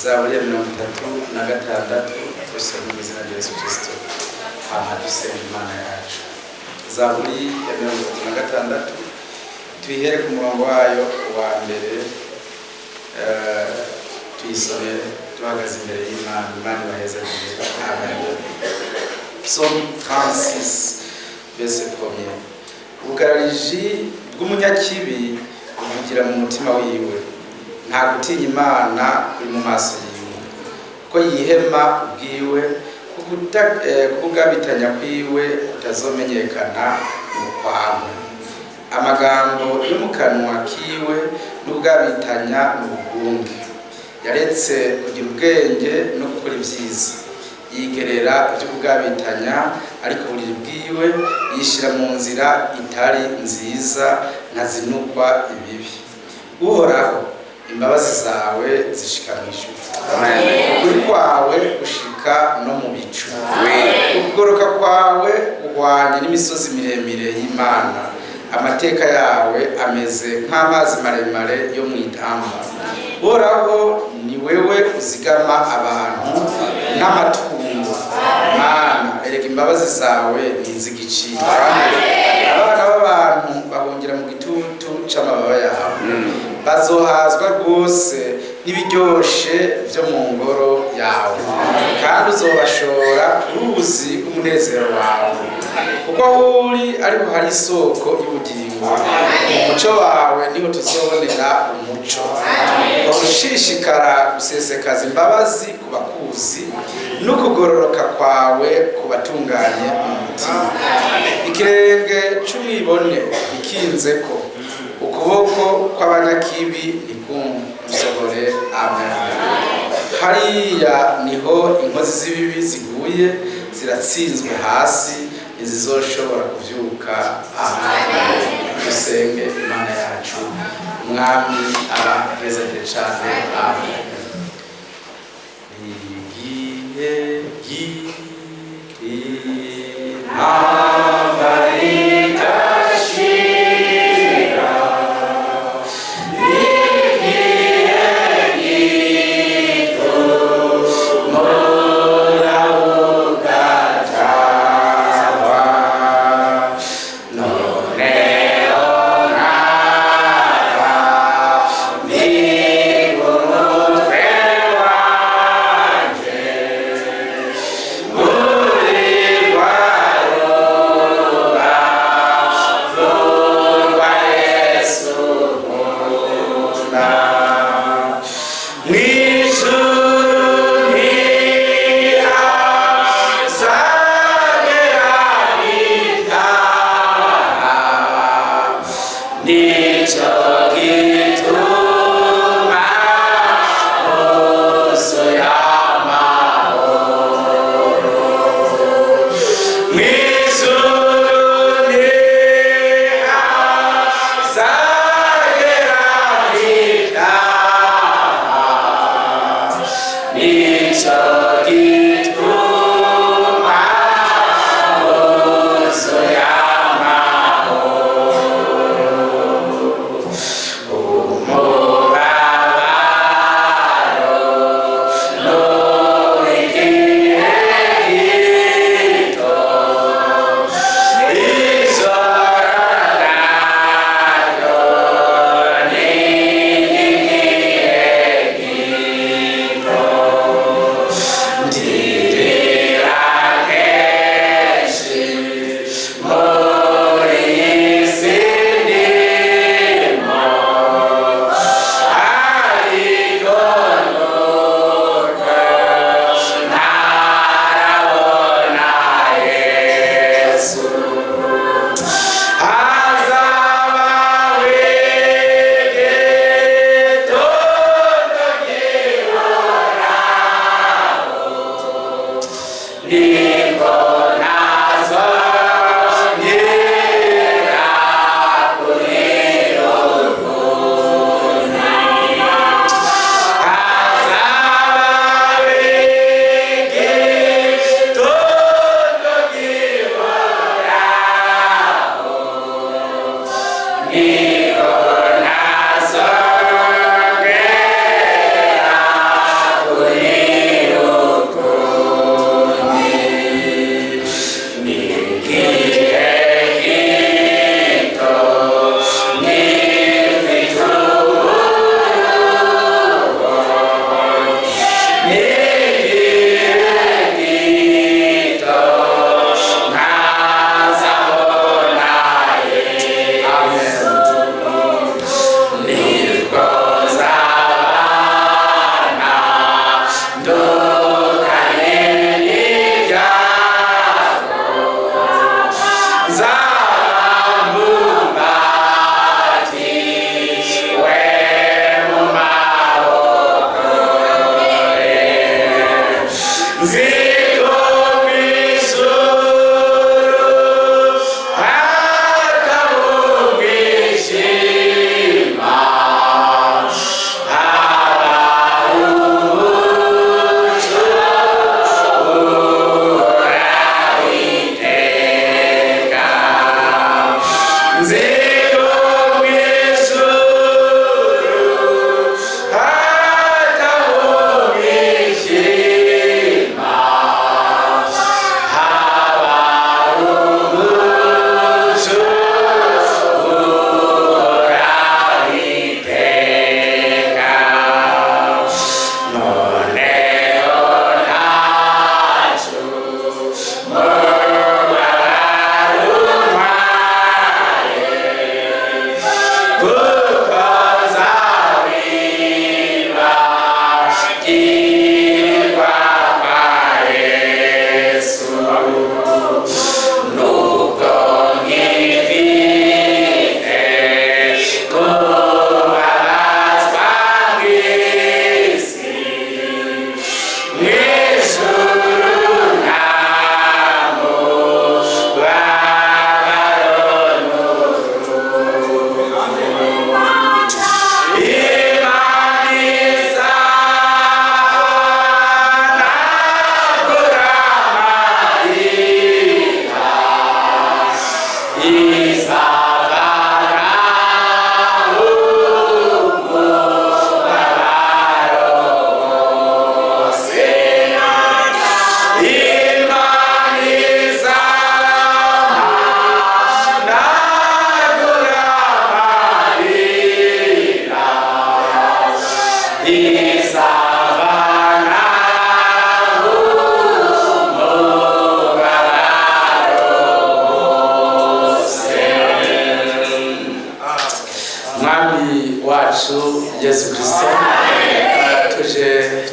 zaburi ya 36 dusoma mu izina rya Yesu Kristo hama dusenga Imana yacu. Zaburi ya 36 tuyihere ku murongo wayo wa mbere, tuyisome tuhagaze imbere y'Imana. Imana ibaheze imbere. Amen. Psalm 36 verset 1. Ubugarariji bw'umunyakibi buvugira mu mutima wiwe, nta gutinya Imana kuri mu maso yiwe, ko yihema ubwiwe, kugabitanya kwiwe kutazomenyekana mu kwawe. Amagambo yo mu kanwa kiwe n'ubwabitanya mu bugunge. Yaretse kugira ubwenge no gukora ibyiza, yigerera ibyo kugabitanya, ariko buriri bwiwe yishira mu nzira itari nziza, ntazinukwa ibibi. Uhoraho, imbabazi zawe zishika mu ijuru, ukuri kwawe gushika no mu bicu, ukugoroka kwawe guhwanye n'imisozi miremire y'Imana. Amateka yawe ameze nk'amazi maremare yo mu idamba. Uhoraho, ni wewe uzigama abantu n'amatungo. Mana, erega imbabazi zawe ntizigicika. Abana b'abantu bahungira mu gitutu c'amababa yawe, bazohazwa rwose n'ibiryoshe vyo mu ngoro yawe, kandi uzobashora uruzi rw'umunezero wawe. Kuko aho uri ariho hari isoko y'ubugingo, mu muco wawe niho tuzobonera umuco. Ushishikara gusesekaza imbabazi ku bakuzi, no kugororoka kwawe ku batunganye umutima. Ikirenge c'umwibone ikinzeko, ukuboko kw'abanyakibi ntikunsohore. Amen. Hariya niho inkozi z'ibibi ziguye, ziratsinzwe hasi, ntizizoshobora kuvyuka. Amen. Dusenge Imana yacu. Umwami abahezagire cane. Amen. Igihe Oh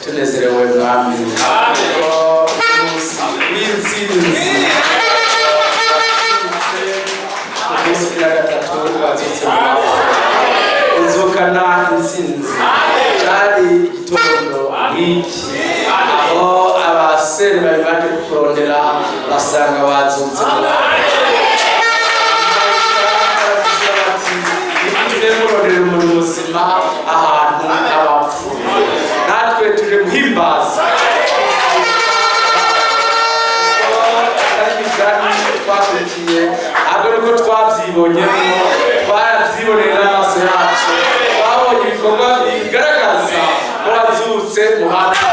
tunezerewe mwami umunsi w'intsinzi umunsi wa gatatu wazutse uzukana intsinzi cyari igitondo nk'iki aho abasere bari baje kukurondera basanga wazutse murondera umuntu muzima ahantu abapfuye natwe tuje guhimbaza twakurikiye ahubwo nuko twabyibonyemo twarabyiboneye n'amaso yacu twabonye ibikorwa bigaragaza ko wazutse mu bantu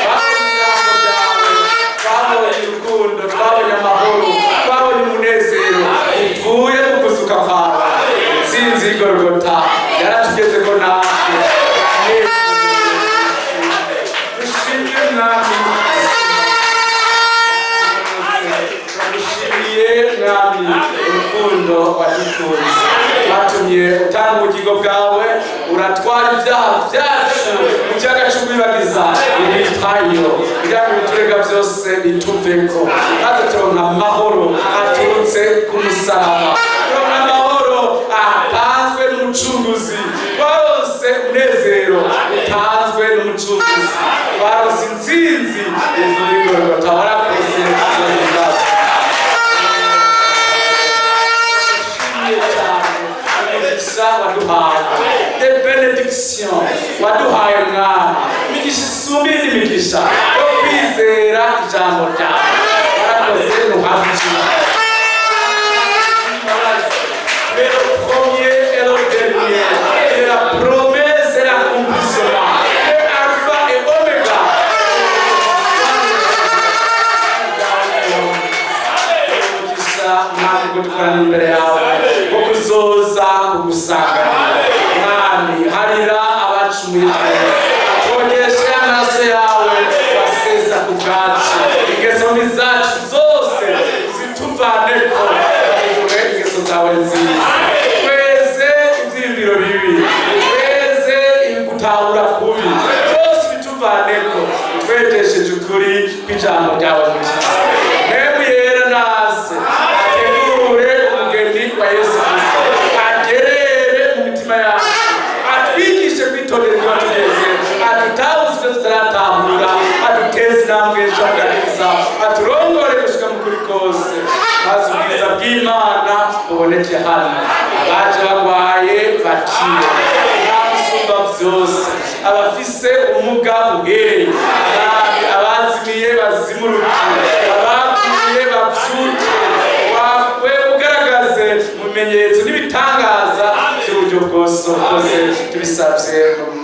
twabonye ijambo ryawe twabonye urukundo twabonye amahoro twabonye umunezero uvuye mu kuzuka kwawe intsinzi y'igorogota yaratugeze ko natwe dushimye mwami mwami urukundo wadukunze watumye utanga ubugingo bwawe uratwara ibyaha byacu mu kiyaga cy'ubwibagiza ibitayo kugira ngo ibiturega byose bituveko maze turonka amahoro aturutse ku musaraba turonka amahoro atanzwe n'umucunguzi twarose umunezero utanzwe n'umucunguzi twarose intsinzi ivuye igorogota warakoze waduhaye de benediction waduhaye mwami imigisha isumba indi migisha yo kwizera ijambo ryawe warakoze nuhabukira mais le premier et le dernier et la promesse et l'accomplissement le alpha et oméga mwami gutukorana imbere yawe wo kuzoza kugusanganira mwami harira abacumuye akongeshe amaraso yawe baseza ku bwacu ingeso mbi zacu zose zituvaneko ure ingeso zawe nziza tweze ivyiyumviro bibi tweze gutahura kubi byose bituvaneko twejesheje ukuri kw'ijambo ryawe mukiza ntemu yera naze ategure umugeni wa Yesu Kristo agerere mu mitima yacu atwigishe kwitondera ibyo tugeze adutabuze ibyo tutaratahura aduteze intambwe y'ishagakiza aturongore gushika mu kuri kose maze ubwiza bw'Imana buboneke hano abaje barwaye bakire n'abasumba byose abafise ubumuga buheye abazimiye bazimurukire abakuye bavyuke wawe ugaragaze mu bimenyetso n'ibitangaza by'uburyo bwose ukoze tubisabye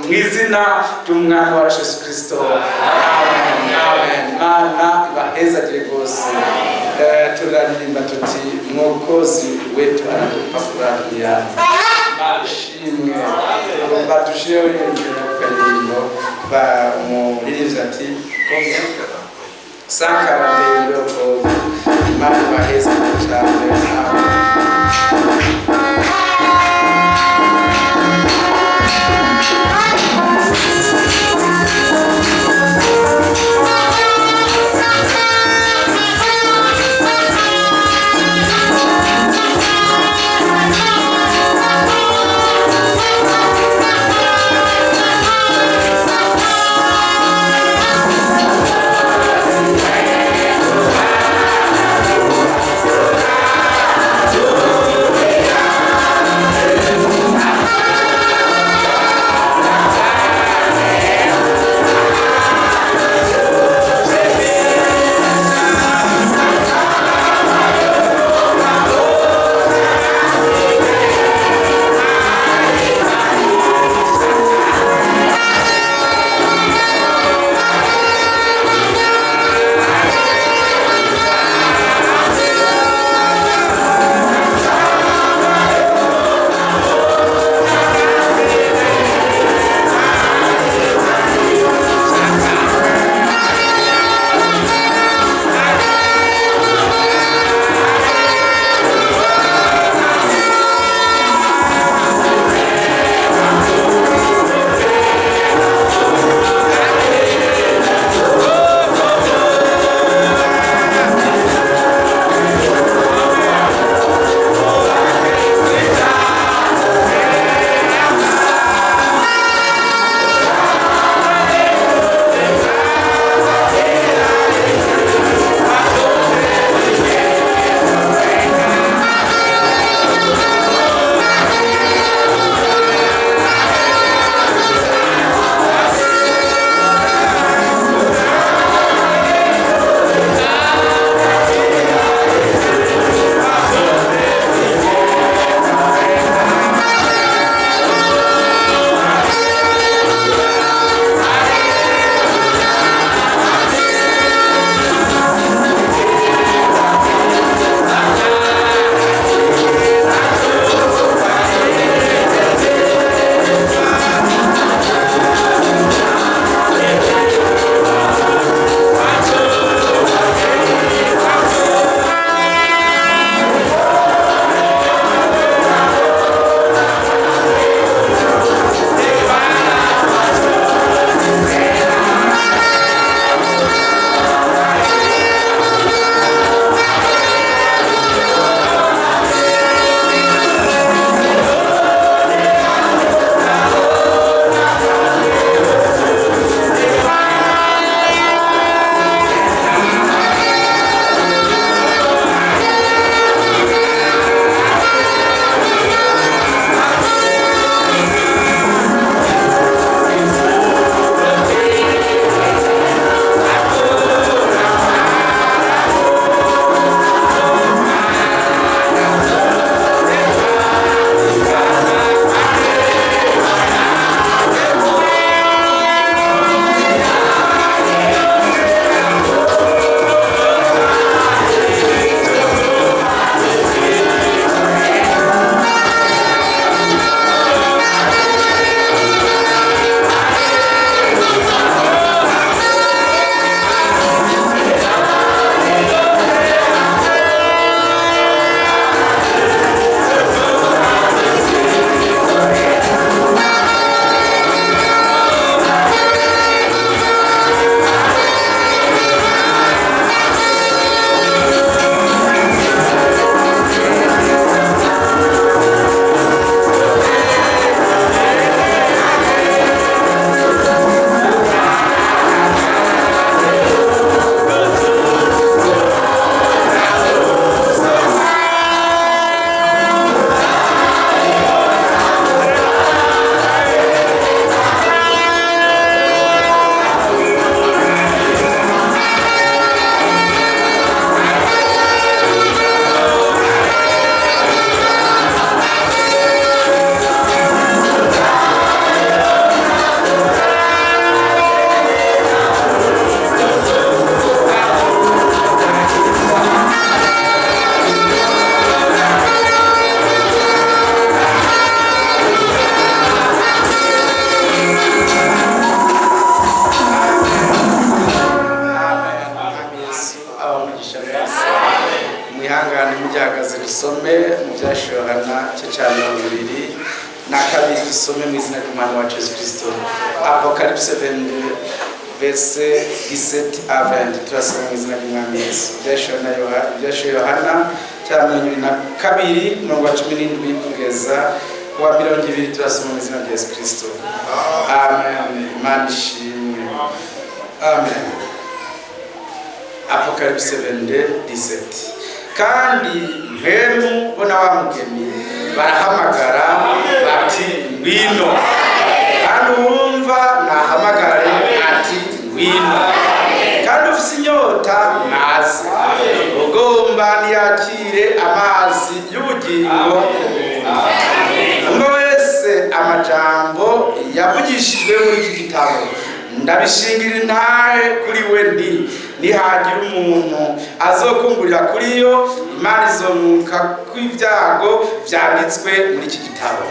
mu izina ry'umwana wa Yesu Kristo amen amen Mana ibahezagire rwose turaririmba tuti mwokozi wetu anatupa furaha mashimwe badushireho yongera karirimbo umuririmbyi ati sankarande ko Imana ibahezagire cyane dusome mu izina ry'umwami wacu Yesu Kristo. Apocalypse 22 verset 17 à 20. Turasoma mu izina ry'umwami Yesu. Ibyashoye Yohana cya 22 umurongo wa 17 kugeza ku wa 20. Turasoma mu izina rya Yesu Kristo. Amen. Imana ishimwe. Amen. Apocalypse 22:17. Kandi mpemu bona wa mugeni barahamagara bati ngwino, kandi uwumva nahamagare ati ngwino, kandi ufise inyota naze, ugomba niyakire amazi y'ubugingo. Umwe wese amajambo yavugishijwe muri iki gitabo ndabishingira intahe kuri we nihagira umuntu azokungurira kuri yo, Imana izomuka kw'ibyago vyanditswe muri iki gitabo.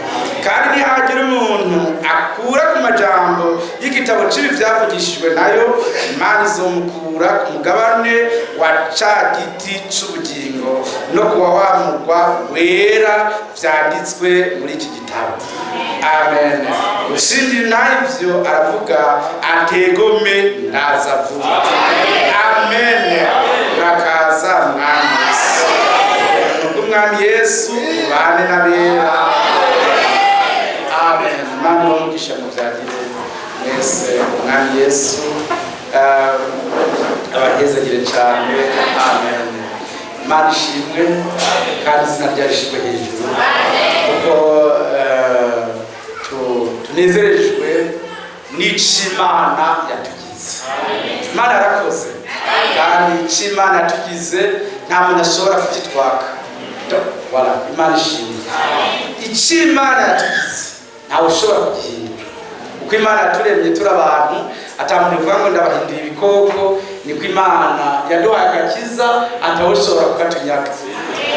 Kandi nihagira umuntu akura ku majambo y'igitabo c'ibi vyavugishijwe nayo, Imana izomukura ku mugabane wa ca giti c'ubugingo no kuwa wa murwa wera vyanditswe muri iki gitabo. Amen. Ushingira nayo ivyo aravuga ategome ndaza vuba. Amen. Urakaza mwami Yesu. Umwami Yesu ubane n'abera. Amen. Imana umugisha mu byagire mwese. Umwami Yesu abagezagire cyane. Amen. Imana ishimwe kandi izina ryayo rishimwe hejuru, kuko tunezerejwe n'icimana yatugize. Imana yarakoze, kandi icimana yatugize nta muntu ashobora kugitwaka. Voilà, Imana ishimwe. Icimana yatugize ntawe ushobora kugihindura. Uko Imana yaturemye turi abantu, atamuntu uvuga ngo ndabahindura ibikoko, niko Imana yaduhaye agakiza atawe ushobora kukatunyaga.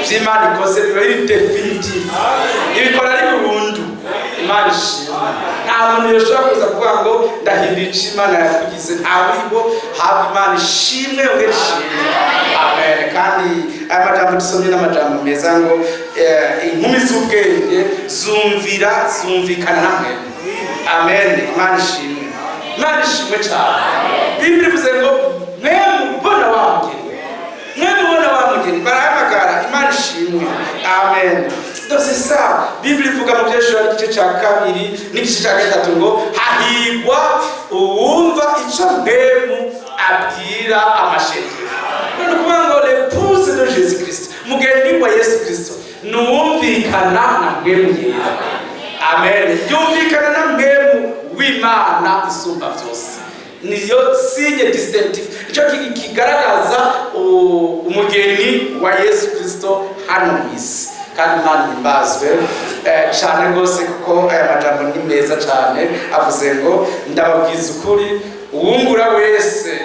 Vy'Imana ikoze biba biri definitive, ibikora ari burundu. Imana ishimwe. Nta muntu yoshobora kuza kuvuga ngo ndahindura icimana yakugize, ntabwo habwa Imana ishimwe ongera ishimwe. Amen. Kandi aya majambo dusomye n'amajambo meza ngo inkumi z'ubwenge zumvikana namwe. Amen. Imana ishimwe. Imana ishimwe cyane. Bibiri ivuze ngo mwe mubona wa mugeni barahamagara. Imana ishimwe. Amen. C'est ça. Bible ivuga mu byeshuri igice cya 2 n'igice cya 3 ngo hahigwa uwumva icyo mpemu abwira amashengero. None kuvuga ngo l'épouse de Jésus Christ, mugeni wa Yesu Kristo, nuwumvikana na mpemu yera. Amen. Yumvikana na mpemu w'Imana isumba byose. Niyo signe distinctive, icyo kigaragaza umugeni wa Yesu Kristo hano mu isi. Kandi Imana imbazwe cyane rwose, kuko aya majambo ni meza cyane. Avuze ngo ndababwiza ukuri, uwungura wese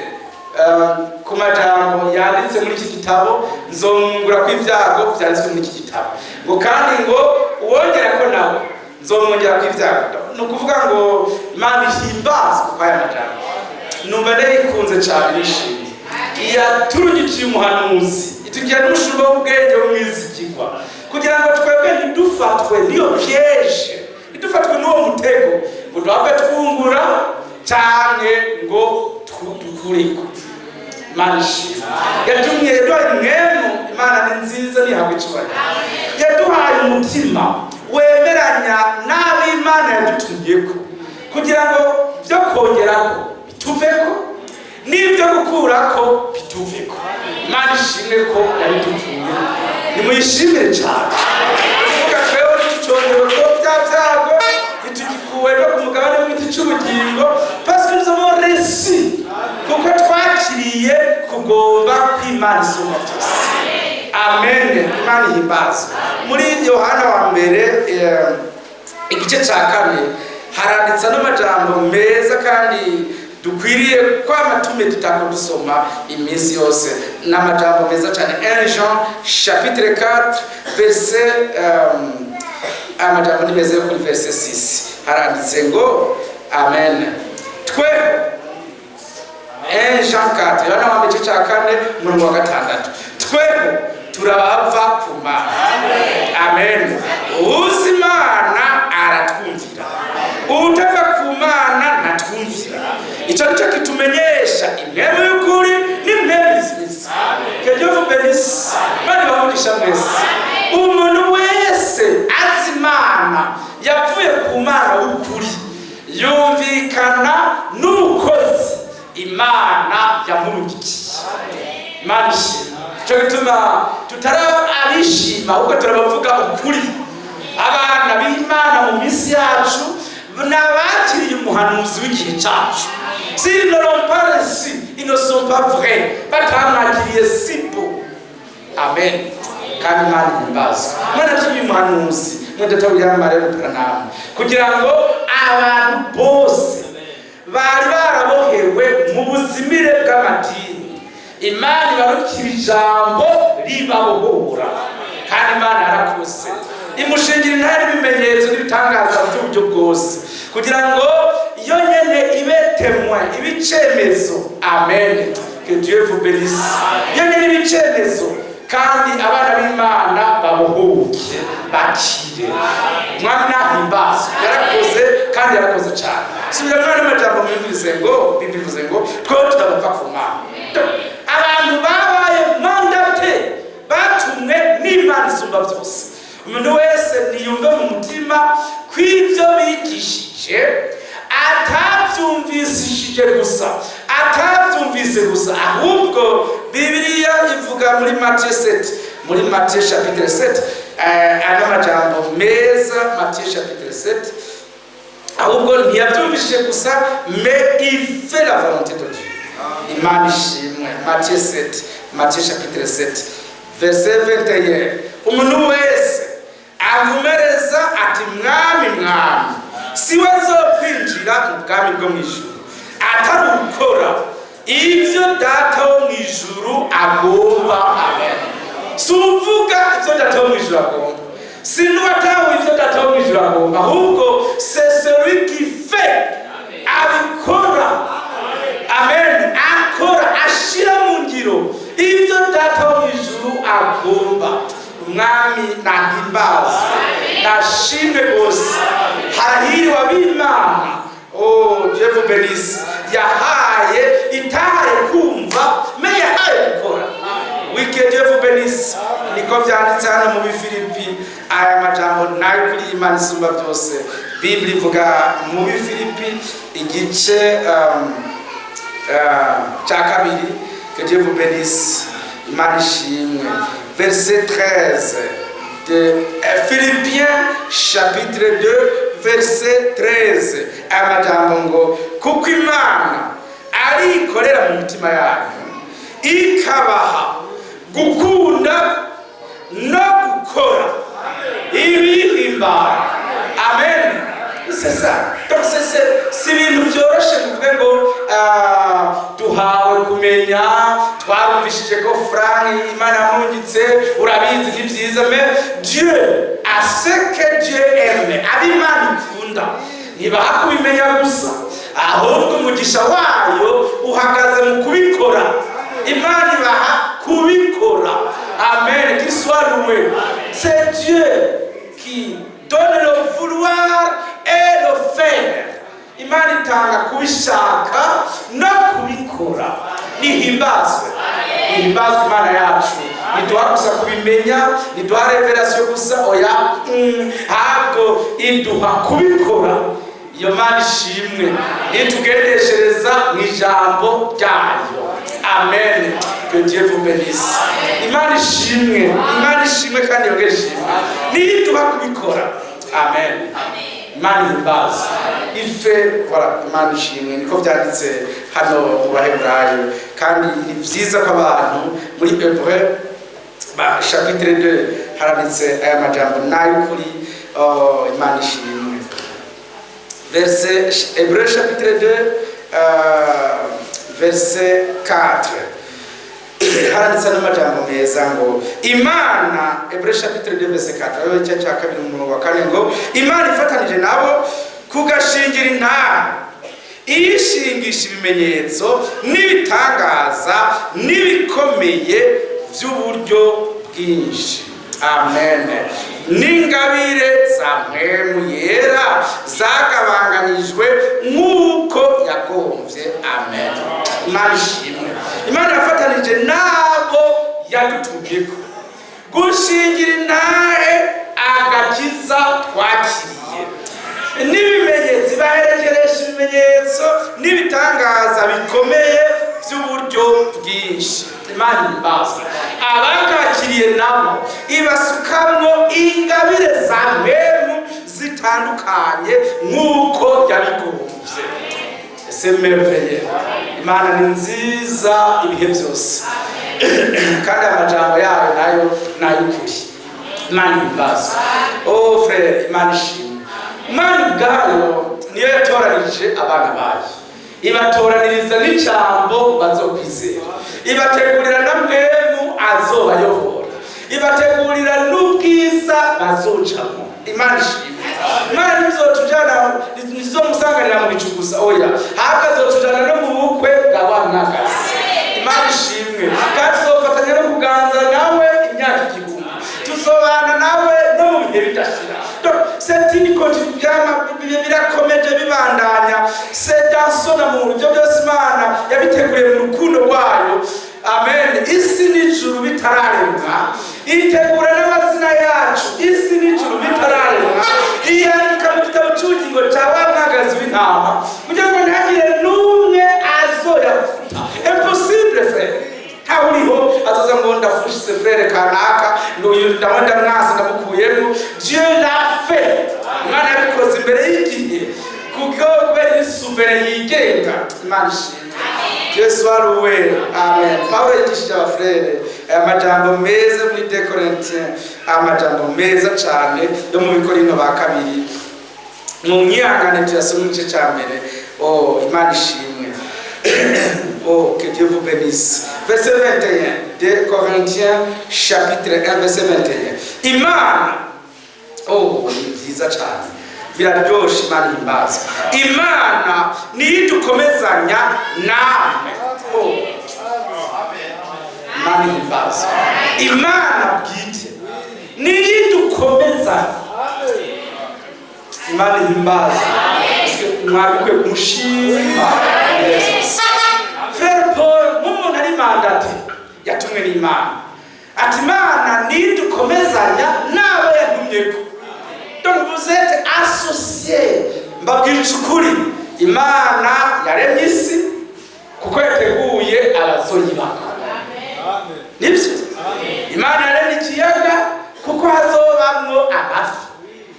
ku majambo yanditse muri iki gitabo nzomwungura kw'ibyago byanditswe muri iki gitabo. Ngo kandi ngo uwongera ko nawe nzomwongera kw'ibyago. Ni ukuvuga ngo Imana ihimbazwe kwa aya majambo. Numva ndayikunze cyane, nishimye. Yaturungikiye umuhanuzi, itugira n'umushumba w'ubwenge w'umwizigirwa, kugira ngo twebwe ntidufatwe n'iyo piège, ntidufatwe n'uwo mutego ngo duhave twungura cyane ngo dukuriko. Imana ishimwe. Yatumye yaduhaye mwemu. Imana ni nziza, ntihabwe icyubahiro. Yaduhaye umutima wemeranya n'ab'Imana yadutumyeko, kugira ngo byo kongerako bituveko, n'ibyo gukurako bituveko. Imana ishimwe ko yabidukuye. Nimuyishimire cyane. Kuvuga twewe n'icongero ko byabyago bitugikuwe no ku mugabane w'igiti c'ubugingo, parce que nous avons réussi, kuko twakiriye kugomba kw'Imana isumba byose. Amen. Imana ihimbazwe. Muri Yohana wa mbere igice cya 4 haranditse n'amajambo meza kandi dukwiriye kwama tutako dusoma iminsi yose. N'amajambo meza cyane. 1 Jean chapitre 4 verset amajambo ni meza yo kuri verset 6 haranditse ngo amen. Twe 1 Jean 4 Yohana wa mbere cya 4 umurongo wa 6, twebwe turabava ku Mana. Amen. Uzimana aratwumvira. icyo nicyo kitumenyesha impemu y'ukuri n'impemu nziza. Que Dieu vous bénisse. Bari bamugisha mwese. Umuntu wese azi Imana yavuye ku Mana w'ukuri yumvikana n'umukozi Imana yamurungikiye. Imana ishimwe. Cyo gituma tutaraba abishima ahubwo turabavuga ukuri. Abana b'Imana mu minsi yacu n'abakiriye umuhanuzi w'igihe cyacu. S'ils ne l'ont pas reçu, ils ne sont pas vrais. Batamwakiriye sipo. Amen. Kandi Imana ihimbaza. Mwana tuyi umuhanuzi mwenda William Branham kugira ngo abantu bose bari barabohewe mu buzimire bw'amadini, Imana ibarukira ijambo ribabohora. Kandi Imana yarakoze imushingira intare n'ibimenyetso n'ibitangaza by'uburyo bwose kugira ngo iyo nyene ibetemwe ibicemezo. Amen. Que Dieu vous bénisse. Iyo nyene ibicemezo kandi abana b'Imana babohoke bakire. Mwami nahimbazwe yarakoze kandi yarakoze cyane. Subira mwana amajambo mwumvise ngo Bibiliya ivuze ngo twe turabapfa ku Mana. Abantu babaye mandate batumwe n'Imana isumba byose. Umuntu wese niyumve mu mutima kw'ivyo bigishije atavyumvisishije gusa, atavyumvise gusa, ahubwo Bibiliya ivuga muri Matthieu 7, muri Matthieu chapitre 7, ano majambo meza. Matthieu chapitre 7, ahubwo ntiyavyumvishije gusa, mais il fait la volonté de Dieu. Imana ishimwe. Matthieu 7, Matthieu chapitre 7 verset 21. Umuntu wese avumereza ati mwami mwami siwe azokwinjira mu bwami bwo mu ijuru atari gukora ivyo data wo mu ijuru agomba. Amen. Suvuga ivyo data wo mu ijuru agomba, sinuwatawe ivyo data wo mu ijuru agomba, ahubwo c'est celui qui fait, abikora. Amen. Akora, ashira mu ngiro ivyo data wo mu ijuru agomba. Umwami nahimbaza nashimwe gose. Harahiriwe ab'Imana. Oh, Dieu vous bénisse. Yahaye itahaye kumva me yahaye gukora. Oui, que Dieu vous bénisse. Niko vyanditse hano mu Bifilipi aya majambo nayo kuri Imana isumba byose. Bibiliya ivuga mu Bifilipi igice cya kabiri. Que Dieu vous bénisse. Imana ishimwe. Verset 13 de Philippiens chapitre 2 verset 13. Amajambo ngo kuko Imana ari ikorera mu mitima yanyu ikabaha gukunda no gukora ibihimbara. Amen. C'est ça. Donc c'est ibintu byoroshe kuvuga ngo duhawe kumenya twarumvishije ko Frank Imana amungitse urabizi ni byiza, mais Dieu a ce que Dieu aime. Ab'Imana ikunda ntibaha kubimenya gusa, ahubwo umugisha wayo uhagaze mu kubikora. Imana ibaha kubikora. Amen. Qu'il soit loué. C'est Dieu qui donne le vouloir et le faire. Imana itanga kubishaka no kubikora. Nihimbazwe. Nihimbazwe Imana yacu. Niduha gusa kubimenya, niduha revelation gusa, oya ahubwo iduha kubikora. Iyo Mana ishimwe itugendeshereza mu ijambo ryayo. Amen. Que Dieu vous bénisse. Imana ishimwe, Imana ishimwe kandi yogeshimwe niduha kubikora. Amen. Imana ihimbaza. Ife voilà, Imana ishimwe niko byanditse hano mu Baheburayo, kandi ni byiza ko abantu muri Hébreux chapitre 2 haranditse aya majambo nayo kuri Imana ishimwe. Verset Hébreux chapitre 2 verset 4 haranditse n'amajambo meza ngo Imana. Hébreux chapitre 2 verset 4 ayo cya kabiri mu wa kane ngo Imana ifatanije nabo kugashingira intara ishingisha ibimenyetso n'ibitangaza n'ibikomeye by'uburyo bwinshi. Amen. N'ingabire za mpemu yera zagabanganijwe nk'uko yagombye. Imana ishimwe. Imana yafatanije nabo yadutumyeko gushingira intahe agakiza twakiriye n'ibimenyetso, baherekeresha ibimenyetso n'ibitangaza bikomeye by'uburyo bwinshi. Imana ibazwe abakakiriye nabo ibasukamwo ingabire za mpemu zitandukanye nk'uko yabigomvye. C'est merveilleux. Imana ni nziza ibihe byose kandi amajambo yayo nayo ukuri. Imana ibazwe. Oh frère, Imana ishimwe. Imana ubwayo niyo yatoranije abana bayo, ibatoraniriza n'ijambo bazokwizera, ibategurira na mpemu azobayobora, ibategurira n'ubwiza bazocamo. Imana ishimwe. Imana ntizotujana ntizomusanganira mu bicu gusa, oya, ahubwo azotujana no mu bukwe bwa wa mwagazi. Imana ishimwe. Kandi tuzofatanya no kuganza nawe imyaka 1000, tuzobana nawe no mu bihe bidashira. Birakomeje bibandanya, c'est dans son amour. Ibyo byose Imana yabiteguriye mu rukundo rwayo. Amen. Isi n'ijuru bitararemwa, itegura n'amazina yacu. Isi n'ijuru bitararemwa, iyandika mu gitabo cy'ubugingo cya wa mwagazi w'intama kugira ngo ntihagire n'umwe azoyafuta. Impossible frère. Uriho azoza ngo ndafushise frère kanaka ngo ndamwenda mwasi ndamukuyemo. Dieu l'a fait. Imana yabikoze imbere y'igihe kuko kubera isuvere yigenga. Imana ishimwe. Yesu aruwe. Amen. Paulo yigishije abafrere aya majambo meza muri 2 Corinthiens, amajambo meza cyane yo mu Bikorinto ba kabiri. Mu myihangane tuyasoma mu gice cya mbere. Oh, Imana ishimwe. Oh, que Dieu vous bénisse. Verset 21, 2 Corinthiens chapitre 1 verset 21. Imana, oh, ni byiza cyane, biraryoshe. Imana ihimbaza. Imana niyo dukomezanya namwe. Oh, Imana ihimbaza. Imana bwite niyo dukomezanya. Imana ihimbaza. Mwabikwe kumushima. Frère Paul nk'umuntu ari mandate yatumwe n'Imana, ati Imana nidukomezanya n'abo yantumyeko. Donc vous êtes associés. Mbabwira ukuri, Imana yaremye isi kuko yateguye abazoyibaka. Nibyo? Imana yaremye ikiyaga kuko hazobamwo amafi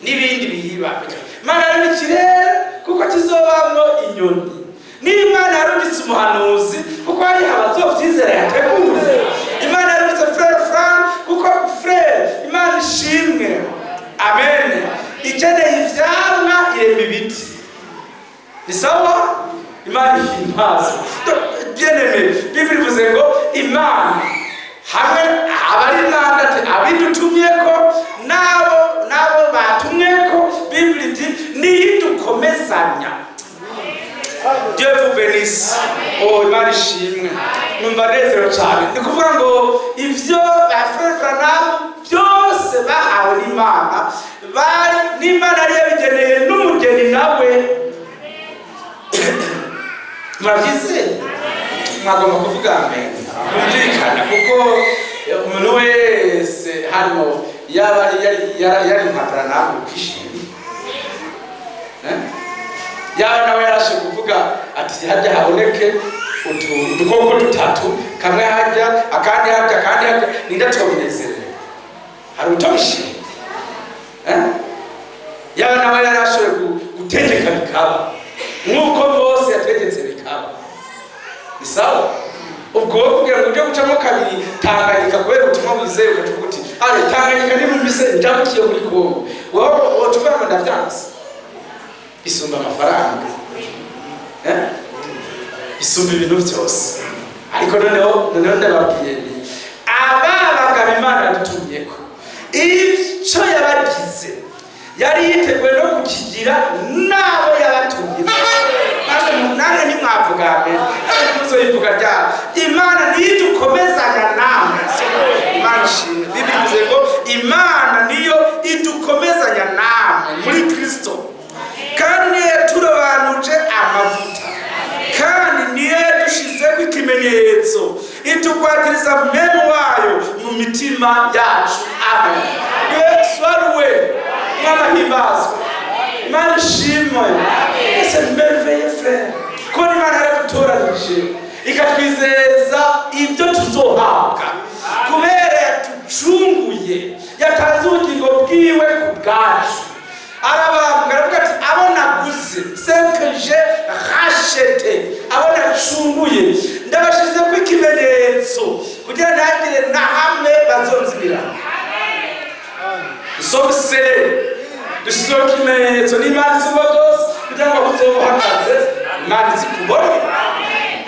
n'ibindi biyibaka. Imana yaremye ikirere kuko kizobamwo inyoni. N'Imana yarungitse umuhanuzi kuko hari abazovyizera yateguye. Imana yarungitse frère Frank kuko frère, Imana ishimwe. Amen. Ikeneye ivyamwa irema ibiti. Ni sawa? Imana ihimbaza. Bien-aimé, Bible ivuze ngo Imana hamwe abari mandate abidutumyeko nabo batumyeko. Bible iti nidukomezanya. Dieu vous bénisse. Oh, Imana ishimwe. Numva nezero cyane. Ni kuvuga ngo ivyo bafrera nabo byose bahawe n'Imana, bari n'Imana yari yabigeneye n'umugeni nawe. Murabizi? Mwagomba kuvuga amen. Kumvikana kuko umuntu wese hano yaba yari nkabra nawe kwishimye. Yaba nawe yarashe kuvuga ati hajya haboneke udukoko dutatu, kamwe hajya akandi hajya kandi hajya, nindatobinezerere. Hari utobishimye. Yaba nawe yarashe gutegeka bikaba nk'uko Mose yategetse bikaba. Ni sawa? Ubwo kugira ngo ujye gucamo kabiri Tanganyika kubera ubutumwa wizeye ukavuga uti ale Tanganyika ni mu mise ndabukiye muri Kongo, wowe tuvuga ngo ndavyanse. Isumba amafaranga, isumba ibintu byose. Ariko noneho ndababwiye ni ababagaba Imana yadutumyeko, icyo yabagize yari yiteguye no kukigira nabo yabatumye. Nange nimwavuga amen, muzoyivuga ryari. Imana nidukomezanya namwe. Imana ishimwe. Bibiliya ivuze ngo Imana niyo idukomezanya namwe muri Kristo, kandi niyo yaturobanuje amavuta, kandi niyo yadushize ku ikimenyetso, itugwatiriza mpemu wayo mu mitima yacu. Amen. Yesu aruwe mw'amahimbazwa, Imana ishimwe. Ese merveille frère, ko Imana yaradutoranije ikatwizeza ibyo tuzohabwa kubera yatucunguye, yatanze ubugingo bwiwe ku bwacu. Arabambwa aravuga ati abo naguze, c'est que j'ai racheté, abo nacunguye ndabashize ku ikimenyetso kugira ntagire na hamwe bazonzibira. Somsele dushizeho ikimenyetso n'Imana isibo byose kugira ngo uzobuhagaze, Imana izikubone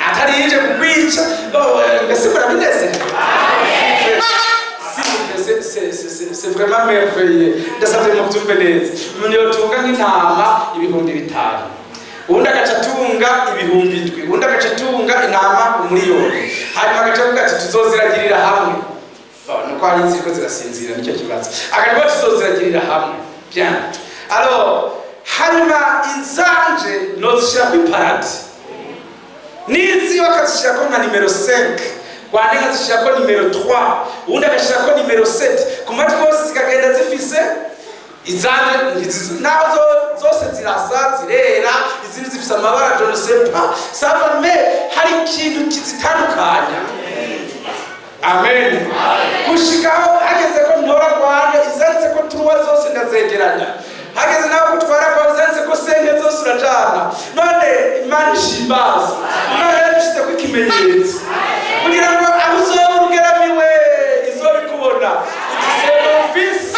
atari yije kukwica. Mbese murabinezerwa? C'est vraiment merveilleux. Ndasabye mu byumve neza. Umuntu yotunga nk'intama 5,000, ubundi agaca atunga 7,000, ubundi agaca atunga intama 1,000,000, hanyuma agaca avuga ati tuzoziragirira hamwe. Nuko hari ziriko zirasinzira nicyo kibazo. Akavuga tuzoziragirira hamwe. Bien. Alors, hanyuma izanje nozishira ku parade. Nizi wakazishira ko nka numero 5. Kwande nkazishirako numero 3, ubundi agashirako numero 7. Ku matwi hose zikagenda zifise izanje nazo zose zirasa, zirera, izindi zifise amabara je ne sais pas. Ça va, mais hari ikintu kizitandukanya. Amen. Kushikaho hageze ko ntora kwande izanditse ko turuwa zose ndazegeranya. Hageze naho kutwara kwa izanditse ko senge zose urajana. None Imana ishimbaza. Imana yadushize ku ikimenyetso kugira ngo abuzo urugeramiwe izobikubona. Ikisema ofisi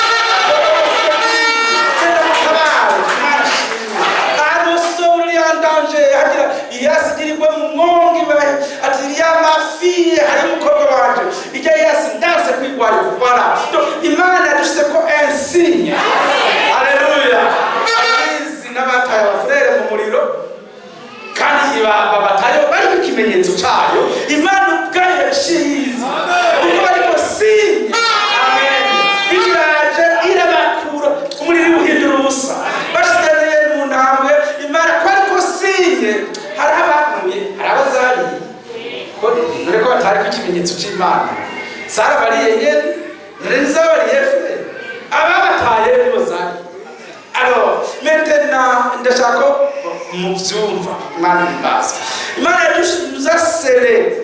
kenda mutabare. Kandi uso uri andanje hagira iyasigirirwe mu mwongi ati ya mafiye hari mukobwa wanje ijya yasi ndanse kwigwaye kuvara. Imana yadushize ko insigne. Haleluya. Abizi n'abataye abafrere mu muriro kandi babatayo bari ikimenyetso cyayo. Imana ubwayo yashize ubwo bariko sinye. Amen. Iraje irabakura umuriro uhindura ubusa bashitaniye mu ntambwe. Imana ko ariko sinye hari abakuye, hari abazari ko nureko batari ku ikimenyetso cy'Imana. Sara bariye nyene neza bariye fe ababataye nibo zari. Alors, maintenant, ndashaka mu byumva Imana imbaza. Imana yadushize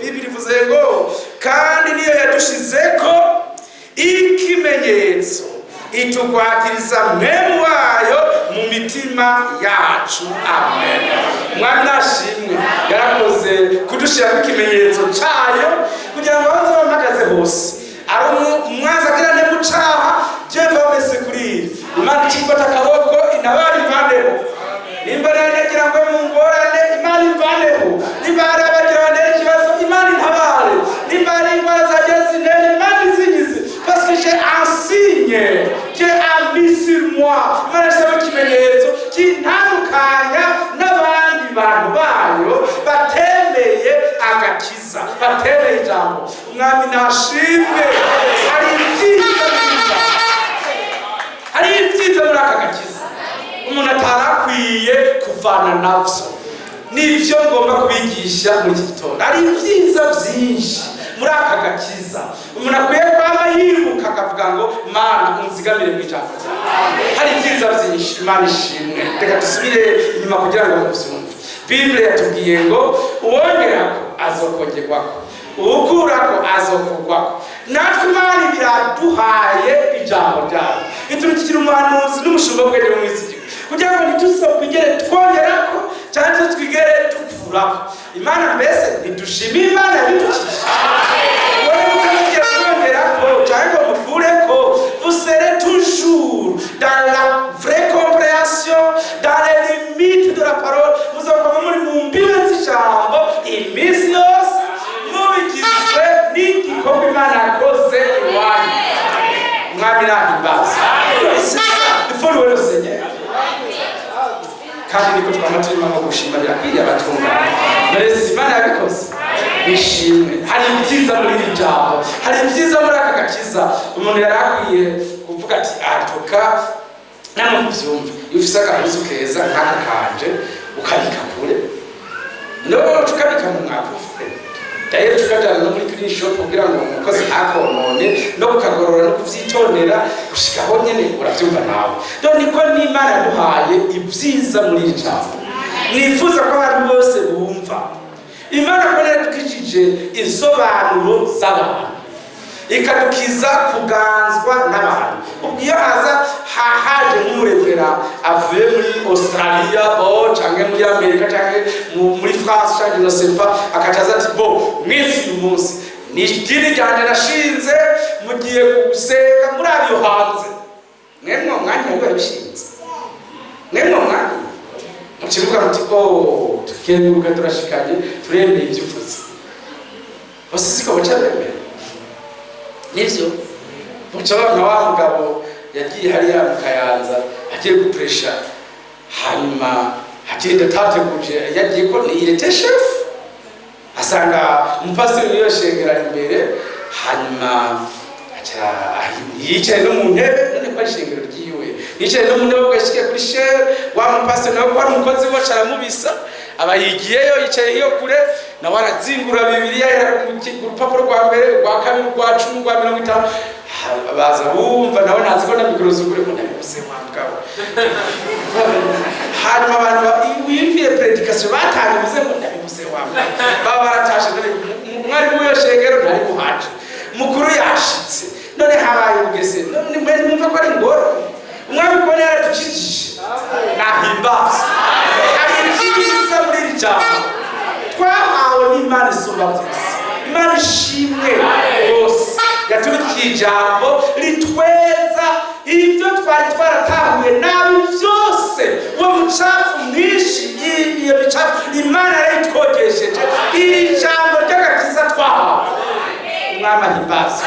Bibiri ivuze ngo kandi niyo yadushizeko ikimenyetso, itugwatiriza mpemu wayo mu mitima yacu. Amen. Mwami nashimwe yarakoze kudushira ku ikimenyetso cyayo kugira ngo baze bamagaze hose. Ari umwanzi agirane mu cyaha jeva mese kuri Imana ikifata akaboko inabari vaneho. Nimba nagira ngo mu ngorane Imana ivaneho. Nimba arabagirane ikibazo Imana intabare. Nimba ari ingwara zageze nene Imana izingize. Parce que j'ai un signe qui a mis sur moi. Imana ishaka ikimenyetso kintandukanya n'abandi bantu bayo batemeye agakiza, batemeye ijambo. Umwami nashimwe. Hari ibyiza muri aka gakiza umuntu atarakwiye kuvana navyo. Nivyo ngomba kubigisha muri iki gitondo. Hari ibyiza byinshi muri aka gakiza umuntu akwiye kwama yibuka akavuga ngo Mana unzigamire mu ijambo ryawe. Hari ibyiza byinshi. Imana ishimwe. Reka dusubire inyuma kugira ngo muvyumve. Bible yatubwiye ngo uwongerako azokongerwako, uwukurako azokurwako. Natwe Imana biraduhaye ijambo ryayo. Iturukira umuhanuzi n'umushumba bw'Imana mu isi kugira ngo ntituzopigere twongerako cyangwa twigere tukurako. Imana mbese ntidushima Imana yabidukije. Wowe mutazigera twongerako cyangwa mukureko, vous serez toujours dans la vraie compréhension, dans les limites de la parole. Muzokoma muri mu mbibe z'ijambo iminsi yose mubigizwe n'igikorwa Imana yakoze iwanyu. Mwami nahimbaza. Ifuru wewe Seigneur. Kandi niko twama turimo gushima birakwiriye abatungane. Mbese Imana yabikoze. Bishimwe. Hari ibyiza muri iri jambo. Hari ibyiza muri aka gakiza. Umuntu yarakwiye kuvuga ati atoka namwe mubyumve. Iyo ufise akahuzu keza nk'aka kanje ukabika kure. No tukabika mu mwavu. tukajana no muri clean shop kugira ngo umukozi ntakonone no kukagorora no kuvyitondera gushikaho nyene uravyumva nawe. Dore niko n'Imana yaduhaye ibyiza muri iri jambo. Nifuza ko abantu bose bumva Imana ko yaradukijije insobanuro z'abantu ikadukiza kuganzwa n'abantu. Ubwiyo haje nk'umurevera avuye muri Australia canke muri Amerika canke muri France canke no sepa akacaza ati bo mwisi umunsi ni idini ryanje nashinze mugiye gusenga muri abiyo hanze. Mwemwe mwanya ngo yabishinze mwemwe mwanya mukivuga muti tukenguruka turashikanye turemeye ivyufuze bose siko bacabemera nivyo mucaba na wa mugabo yagiye hariya mu Kayanza agiye gupresha hanyuma agenda tateguje yagiye ko ni irete chef asanga umupasiteri yoshengera imbere hanyuma yicaye no mu ntebe none ko ishengero ryiwe yicaye no mu ntebe ugashike kuri shere wa mupasiteri nawe ko ari umukozi wacu aramubisa abayigiyeyo yicaye iyo kure na warazingura Bibiliya urupapuro rwa mbere rwa kabiri rwa 10 rwa 50 baza bumva nawe ntazi ko nabikoro zugure ko nabise mwambwabo hanyuma abantu wimviye predication batangize ngo nabise wamba baba baratashe mwari muyo shengero ntari kuhaje mukuru yashitse none habaye ugese none mwe mwumva ko ari ngoro umwami ko yaradukijije nahimbaza ari ibyiza muri iri jambo twahawe n'Imana isumba byose. Imana ishimwe rwose yatubikiye ijambo ritweza ibyo twari twaratahuye nabi byose uwo mucafu mwinshi iyo micafu Imana yarayitwogesheje iri jambo ry'agakiza twahawe. Umwami ahimbaza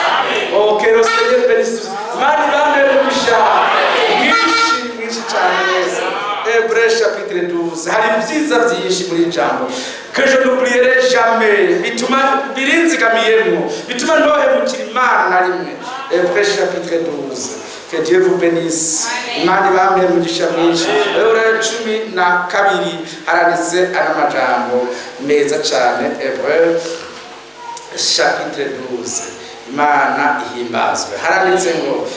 kero Seigneur bénisse Imana ibamere umugisha mwinshi cyane neza. Hébreux chapitre 12 hari ibyiza byinshi muri ijambo que je n'oublierai jamais bituma birinzigamiyemo bituma ntohemukira Imana na rimwe. Hébreux chapitre 12 que Dieu vous bénisse. Imana ibamere umugisha mwinshi. Hébreux 12 haranditse amajambo meza cyane. Hébreux chapitre 12 Imana ihimbazwe. Haranditse ngo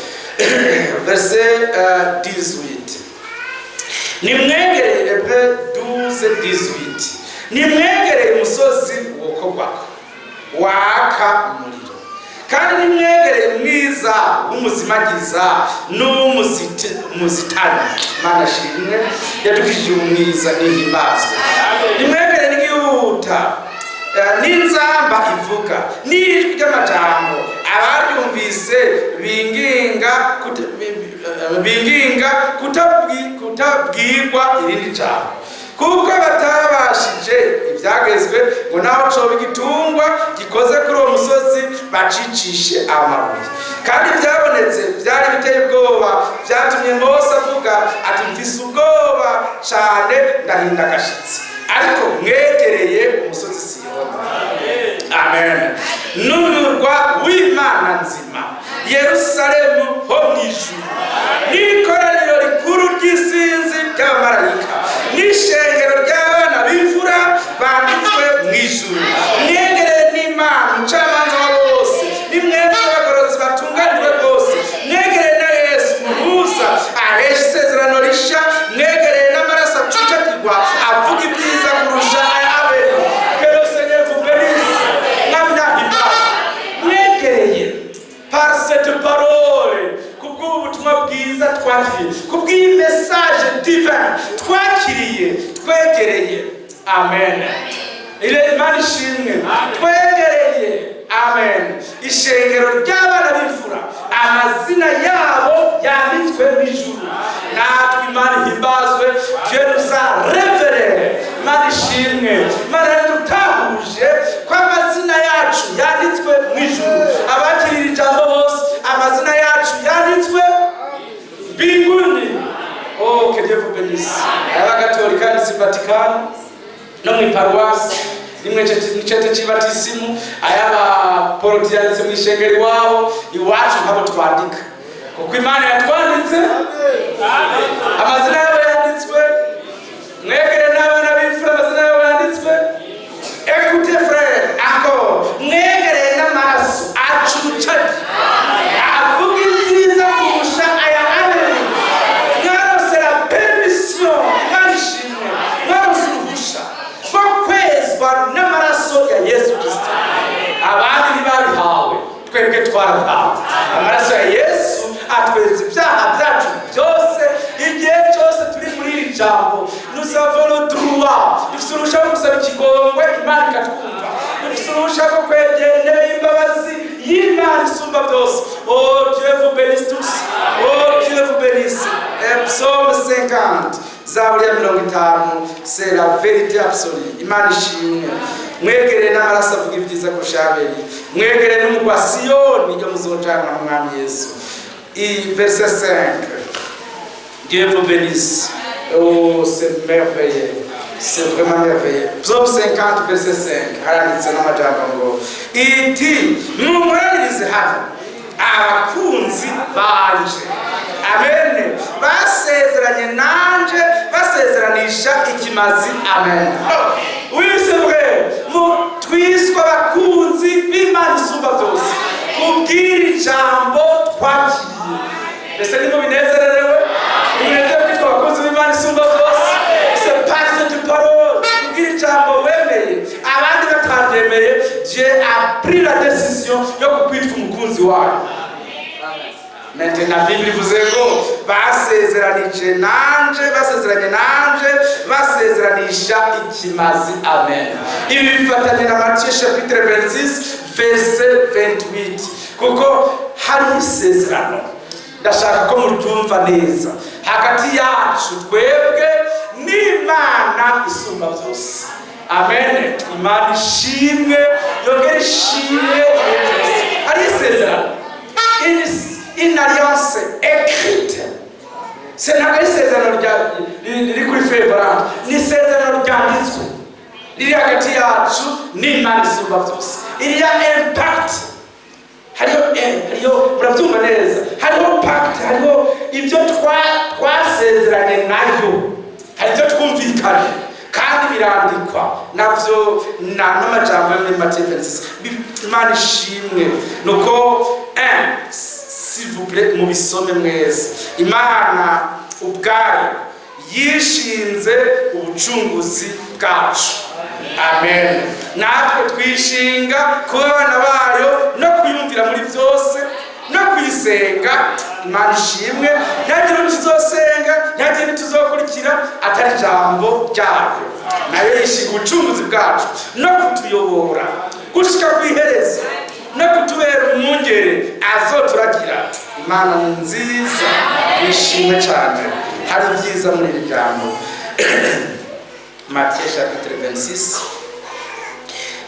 verset 18 nimwegere Hébreux 12:18 nimwegere umusozi wokogwako waka umuriro kandi nimwegere mwiza w'umuzimagiza n'umuzitana. Mana shimwe yadukijije umwiza n'ihimbazwe. Nimwegere n'igihuta n'inzamba ivuga n'ijwi ry'amajambo abaryumvise binginga kutabwirwa irindi jambo kuko batabashije ibyagezwe ngo naho coba igitungwa gikoze kuri uwo musozi bacicishe amabuye kandi byabonetse byari biteye ubwoba byatumye Mose avuga ati mfise ubwoba cyane ndahinda agashitsi ariko mwegereye umusozi Siyoni. Amen. N'umurwa w'Imana nzima Yerusalemu ho mw'ijuru n'ikoraniro rikuru ry'isinzi ry'abamarayika n'ishengero ry'abana b'imfura banditswe mw'ijuru. Mwegereye n'Imana umucamanza wa bose nimwebwe abagorozi batunganijwe rwose. Mwegereye na Yesu umuhuza ahesha isezerano risha. Mwegereye n'amaraso acicakirwa avuga ibyiza kurusha ay'Abeli. Kero Seigneur vous bénisse. Mwegereye par cette parole kubw'ubutumwa bwiza twakiriye kubw'iyi message divin twakiriye twegereye. Amen. Imana ishimwe twegereye. Amen. Ishengero ry'abana b'imfura amazina yabo yanditswe mw'ijuru. Natwe Imana ihimbazwe. Dieu nous a révélé. Imana ishimwe. Imana yadutahuje ko amazina yacu yanditswe mw'ijuru. Abakirira ijambo bose amazina yacu yanditswe mbinguni. Que Dieu vous bénisse. Abagatolika ni Vatikani no mu paruwasi nimwe nicete cy'ibatisimu ayaba poroti yanditse mu ishengero iwabo iwacu nk'abo twandika kuko Imana yatwanditse. Amazina yabo yanditswe. Mwegere n'abana b'imfura amazina yabo yanditswe. Écoutez frère encore twarahawe. Amaraso ya Yesu atweza ibyaha byacu byose igihe cyose turi muri iri jambo. Nous avons le droit, dufite uruhushya rwo gusaba ikigongwe Imana ikatwumva, dufite uruhushya rwo kwegera intebe y'imbabazi y'Imana isumba byose. Oh Dieu vous bénisse tous, oh Dieu vous bénisse. Psaume 50, Zaburi ya 50, c'est la vérité absolue. Imana ishimwe. Mwegere n'amaraso avuga ibyiza kurusha Abeli, mwegere n'umugwa Siyoni yo muzojana n'Umwami Yesu. Verset 5, Dieu vous bénisse. Oh, c'est merveilleux, c'est vraiment merveilleux. Psaume 50, verset 5, haranditse n'amajambo ngo iti mumuranize hano abakunzi banje. Amen. Basezeranye nanje, basezeranisha ikimazi. Amen. Oui, c'est vrai. Twiswe abakunzi b'Imana isumba byose kubwira ijambo twakiriye. Mbese ni mu binezererewe? Binezerewe kwitwa abakunzi b'Imana isumba byose. C'est pas cette parole. Kubwira ijambo wemeye abandi bataryemeye. Dieu a pris la décision yo kukwitwa umukunzi wayo. Maintenant Bible ivuze ngo basezeranije nanje, basezeranye nanje, basezeranisha ikimazi. Amen. Ibi bifatanye na Matthieu chapitre 26 verset 28 kuko hari isezerano. Ndashaka ko muryumva neza hagati yacu twebwe n'Imana isumba byose. Amen. Imana ishimwe, yongere ishimwe. Hari isezerano, une alliance écrite. C'est ntabwo ari isezerano riri kuri febra, ni isezerano ryanditswe riri hagati yacu n'Imana isumba byose. Iriya impact, hariyo murabyumva neza, hariho pact, hariho ibyo twasezeranye nayo, hari ibyo twumvikanye kandi birandikwa navyo n'amajambo yo muri Matthieu 26. Imana ishimwe. Nuko s'il vous plaît mubisome mwese. Imana ubwayo yishinze ubucunguzi bwacu. Amen. Natwe twishinga kuba abana bayo no kuyumvira muri byose no kuyisenga. Imana ishimwe. Ntagira tuzosenga, ntagira tuzokurikira atari jambo ryayo. Nayo yishinga ubucunguzi bwacu no kutuyobora gushika kwihereza no kutubera umwungere azoturagira. Imana ni nziza, ishimwe cyane. Hari byiza muri iri jambo. Matthieu chapitre 26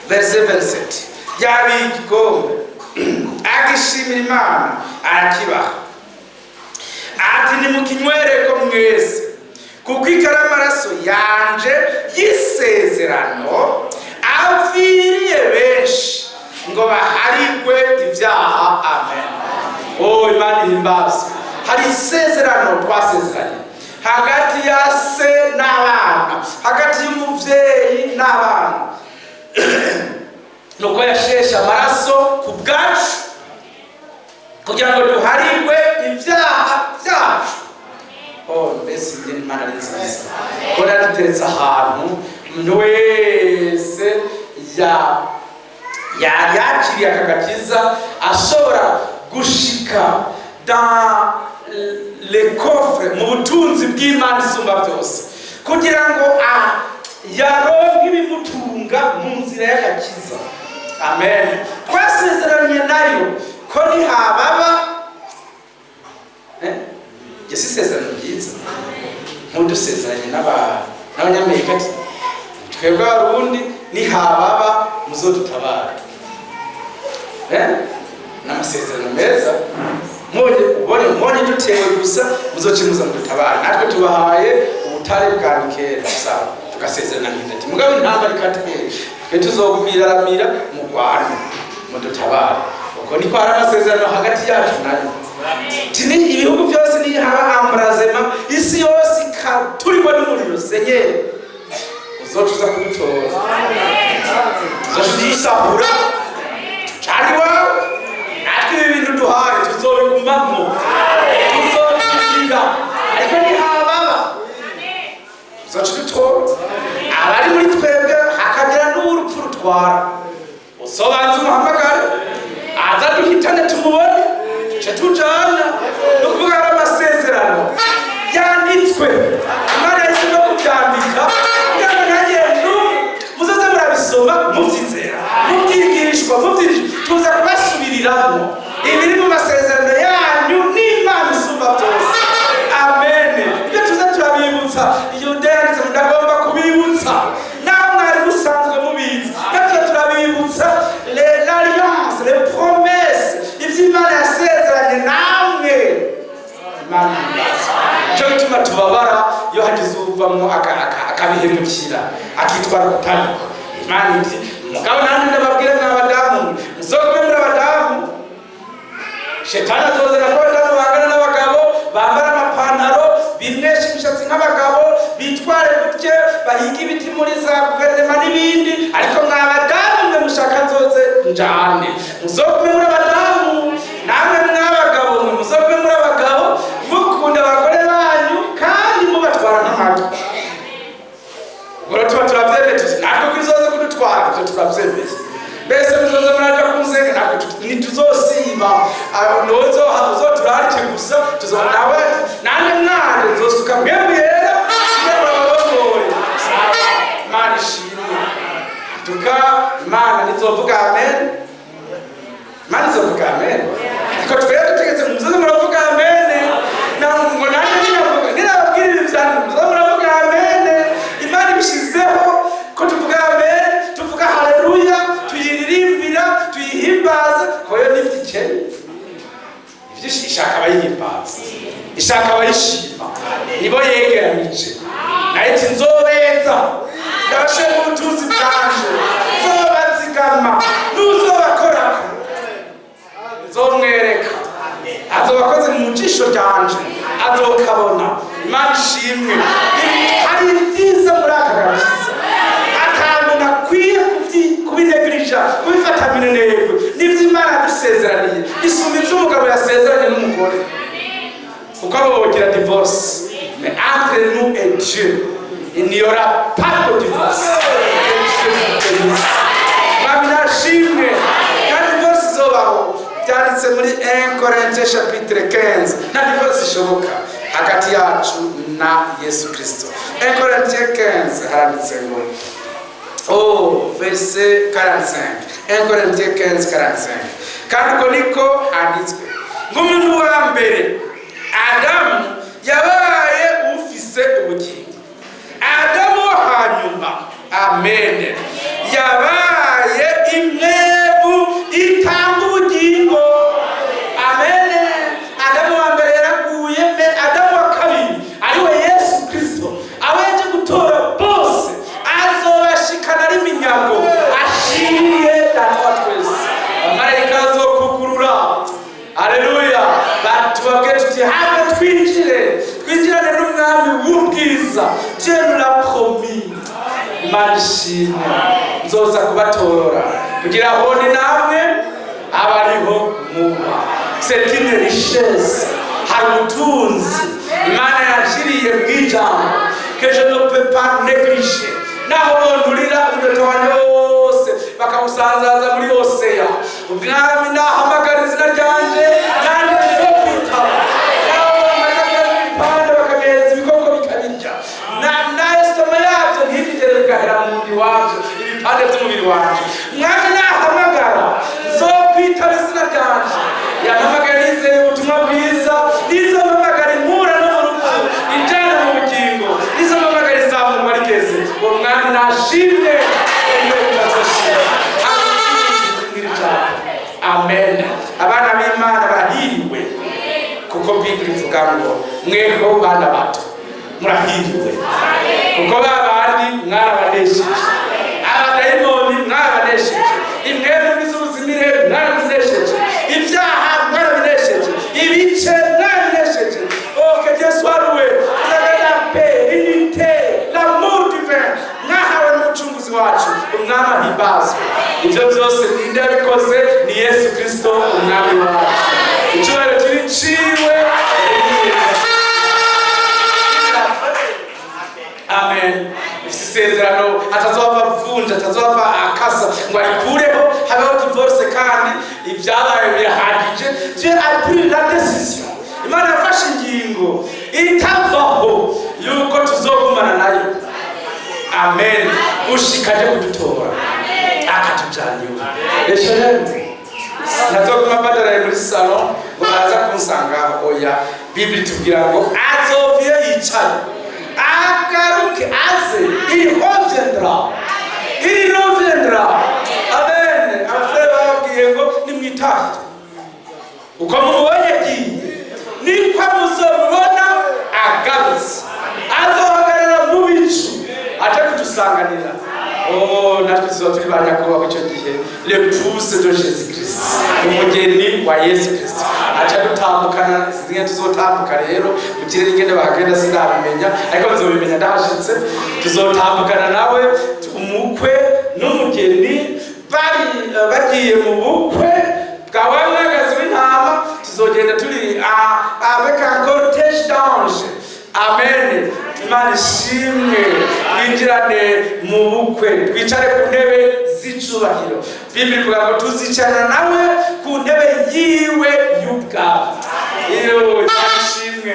verset 27, yari igikombe agishimira Imana arakibaha ati nimukinywereko mwese kuko ikara amaraso yanje y'isezerano aviriye benshi ngo baharigwe ibyaha. Amen. Oh, Imana ihimbazwe. Hari isezerano twasezeranye hagati ya se n'abana, hagati y'umuvyeyi n'abana. Nuko yashesha amaraso ku bwacu kugira ngo duharigwe ibyaha byacu. Oh, mbese njye Imana ari nziza ko yaduteretse ahantu umuntu wese yakiriye aka gakiza ashobora gushika dans le coffre, mu butunzi bw'Imana isumba byose, kugira ngo yaronke ibimutunga mu nzira y'agakiza. Amen. Twasezeranye nayo ko nihababa Yesu isezerano ryiza nk'udusezeranye n'abanyamerika ati twebwe abarundi nihababa muzodutabara. N'amasezerano meza. Mwonye dutewe gusa muzokimuza mudutabara. Natwe tubahaye ubutare bwa Nikera gusa tugasezerana nk'intati mugabo intambara ikatubera twe tuzokwiraramira mu Rwanda mudutabara. Uko niko hari amasezerano hagati yacu nayo. Tini ibihugu byose ni haba ambrazema, isi yose turimo n'umuriro. Senyeri uzotuza kudutora, uzodusahura cyane wawe. Natwe ibintu duhaye tuzobigumamo, tuzobigira. Ariko nihababa uzodutora. Abari muri twebwe hakagira n'urupfu rutwara, usobanza umuhamagare aza duhitane tumubone tuce tujana no kuvuga hari amasezerano yanditswe Imana yahisemo kubyandika kugira ngo ntagire muzoze murabisoma mubyizera mubyigishwa tuza kubasubiriramo ibiri mu masezerano yanyu n'Imana isumba byose. Amen. Ibyo tuza turabibutsa iyo ndayanditse ndagomba kubibutsa nawe mwari musanzwe mubizi natwe turabibutsa l'alliance les promesses ibyo Imana yasezeranye namwe. Imana cyo gituma tubabara iyo hagize uvamo akabihemukira akitwara kutariko. Imana iti mugabo nanjye ndababwira n'abadamu muzogume muri abadamu. Shetani azozera ko abadamu bangana n'abagabo bambara amapantaro binesha imishatsi nk'abagabo bitware gutye bahiga ibiti muri za guverinoma n'ibindi ariko mwabadamu mwe mushaka nzoze njane muzogume muri abadamu namwe mw'abagabo mwe muzogume muri abagabo mukunda abagore banyu kandi mubatwara nk'amagi. Ubwo tuba turavyemeye tuzi natwe kwizoze kudutwara ivyo turavyemeye mbese muzoze muraja kunsenga natwe ntituzosiba uzoturarike gusa tuzonawe nande mwana nzosuka mwebwe yera mwebababogore Imana ishimwe tuka Imana nizovuga amen. Imana izovuga amen ariko twebwe dutegetse muzoze muravuga amen ngo nanjye ninababwira ibi vyanje muzoze muravuga amen. Imana ibishizeho ko tuvuga amen tuvuga haleluya tuyiririmbira tuyihimbaza koyo n'ivyikene ivyo ishaka bayihimbaza ishaka bayishima nibo yegeranije nahiti nzobeza ndabashe mu butunzi bwanje nzobazigama n'uzobakorako nzomwereka azobakoze mu jisho ryanje azokabona. Imana ishimwe hari ibyiza muri aka gakiza akantu nakwiye kubinegirija kubifata minenegwe n'ivyo Imana yadusezeraniye isumba ivyo umugabo yasezeranye n'umugore kuko abo bogira divorce mais entre nous et Dieu il n'y aura pas de divorce. Imana ishimwe kandi divorce izobaho byanditse muri 1 Corinthiens chapitre 15 na divorce ishoboka hagati yacu na Yesu Kristo. 1 Corinthiens 15 haranditse ngo verset 45. 1 Corinthiens 15:45 kandi uko niko handitswe ngo umuntu wa mbere Adamu yabaye ufise ubugingo. Adamu hanyuma amen yabaye imwebu itanga ubugingo. Amen. Adamu wa mbere yaraguye Adamu wa kabiri ariwe Yesu Kristo aweje gutora bose azobashikana ari minyago ashiriye datwa twese amarayika azokugurura. Haleluya. Batubabwe tuti have twinjirane n'umwami w'ubwiza Dieu nous l'a promis. Imana ishimwe nzoza kubatorora kugira aho ni namwe abariho muba. C'est une richesse hari ubutunzi Imana yashiriye bw'ijambo que je ne peux pas négliger. Naho bondurira umudoto wanjye wose bakamusanzaza muri Oseya umwami nahamagara izina ryanje nanjye nzokwitaba. Naho bamagara ibipande bakagereza ibikoko bikabirya na esitoma yabyo ntibigere bigahera mu mubiri wabyo ibipande by'umubiri wanje. Mwami nahamagara nzokwitaba izina ryanje. Yampamagaye nizeye ubutumwa bwiza nizompamagara impura no mu rupfu injana mu bugingo nizompamagara izamurwa rigeze. Uwo mwami nashimye amen. Abana b'Imana barahiriwe kuko Biblia ivuga ngo mweho bana bato murahiriwe kuko babandi mwarabanesheje abadayimoni mwarabanesheje imwemwe n'izubuzimire mwarazinesheje ibyaha mwarabinesheje ibice mwarabinesheje. Que Dieu soit loué. Vous avez la paix, l'unité, l'amour divin mwahawe n'umucunguzi wacu umwami ahimbazwe. Ibyo byose ninde yabikoze? Ni Yesu Kristo umwami wacu. Icyubahiro kiri ciwe. Amen. Isezerano atazova vunja atazova akasa ngo arikureho habeho divorce kandi ibyabaye birahagije. Dieu a pris la décision, Imana yafashe ingingo itavaho yuko tuzogumana nayo. Amen. Ushikaje kudutora akatujana iwe. Eshele nazoguma badaraye muri salon ngo baza kunsanga. Oya, Bible tubwira ngo azovye yicaye agaruke aze, il reviendra. Amen. Abafere bababwiye ngo nimwitahire uko mubonye agiye niko muzomubona agarutse, azohagarara mu bicu aje kudusanganira. Natwe tuzoba turi ba nyakubahwa icyo gihe, l'épouse de Jésus Christ, umugeni wa Yesu Kristo aje gutambukana. Zimwe tuzotambuka rero mu kirere ingene bahagenda sinabimenya, ariko nzobimenya ndahashitse. Tuzotambukana nawe, umukwe n'umugeni bagiye mu bukwe bwa wa mwagazi w'intama. Tuzogenda turi avec un cortège d'anges. Amen. Imana ishimwe. Twinjirane mu bukwe, twicare ku ntebe z'icubahiro. Bibiliya ivuga ngo tuzicarana nawe ku ntebe yiwe y'ubwami. Imana ishimwe.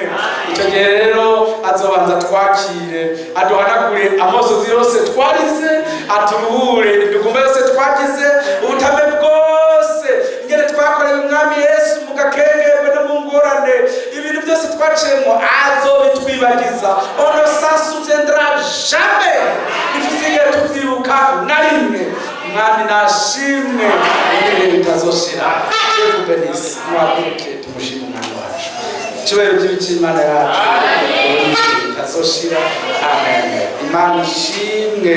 Icyo gihe rero azobanza twakire, aduhanagure amosozi yose twarize, aturuhure indugumba yose twagize, ubutame bwose ingene twakoreye umwami Yesu mu gakengerwe no mu ngorane, ibintu byose twaciyemo azobitwibagiza. On ne s'en souviendra jamais. Ntituzigere tuvyibuka na rimwe. Mwami nashimwe ibihe bitazoshira. Yesu benisi mwabuke tumushime umwami wacu. Cyubahiro cy'Imana yacu bitazoshira. Amen. Imana ishimwe,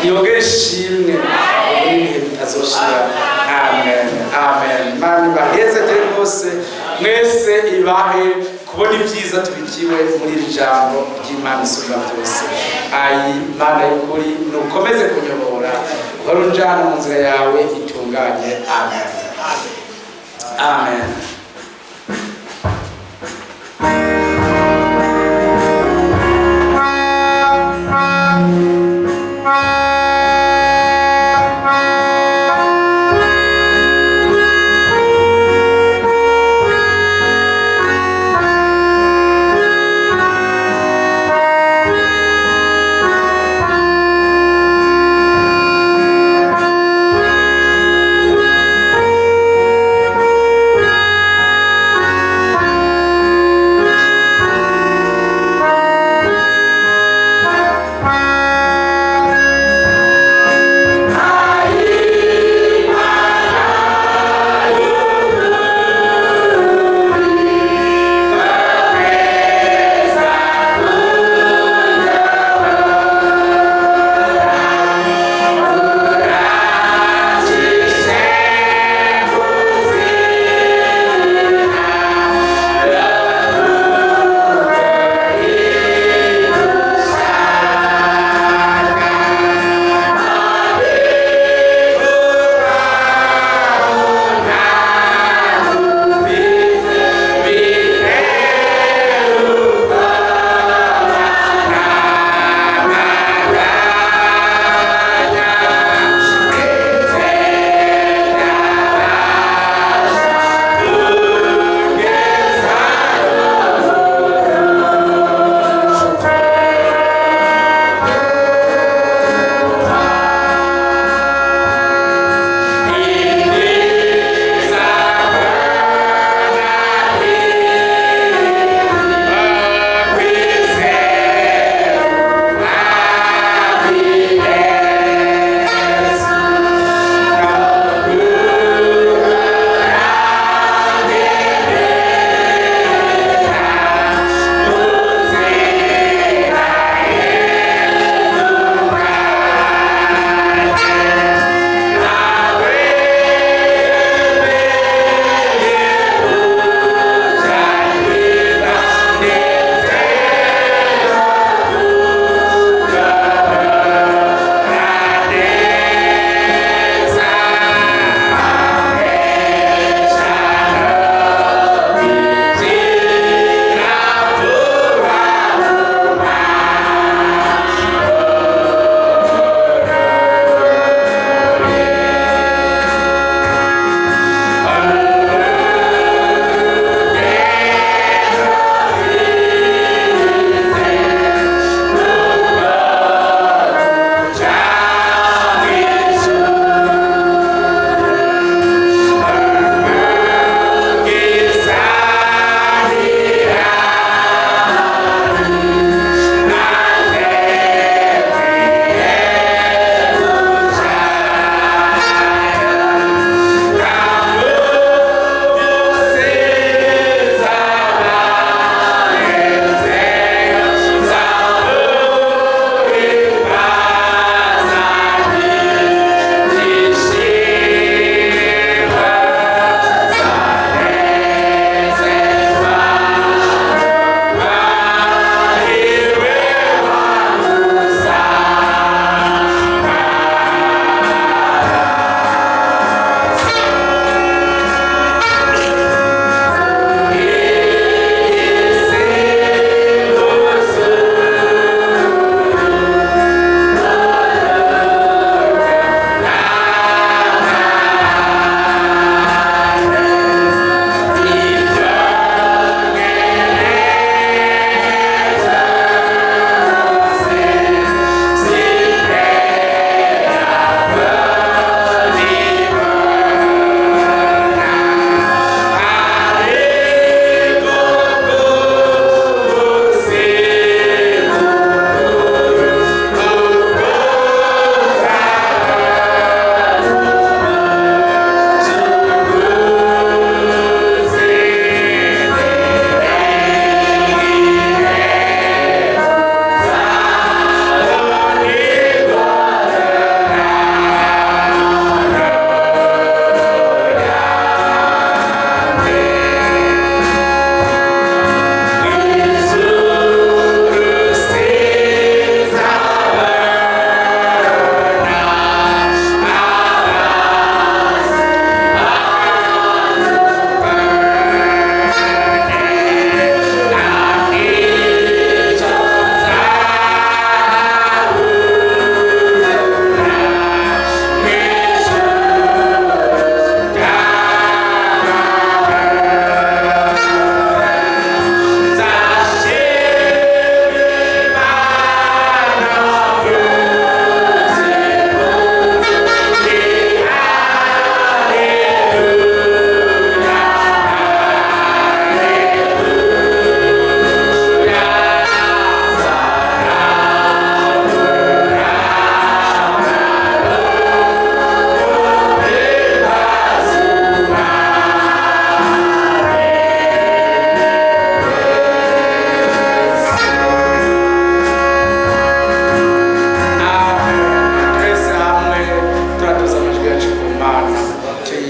niyogere ishimwe ibihe bitazoshira. Amen. Amen. Imana ibahezagire rwose mwese, ibahe kubona ibyiza tubikiwe muri iri jambo ry'Imana isumba byose. Imana y'ukuri nukomeze kunyobora, uhora unjana mu nzira yawe itunganye. Amen. Amen.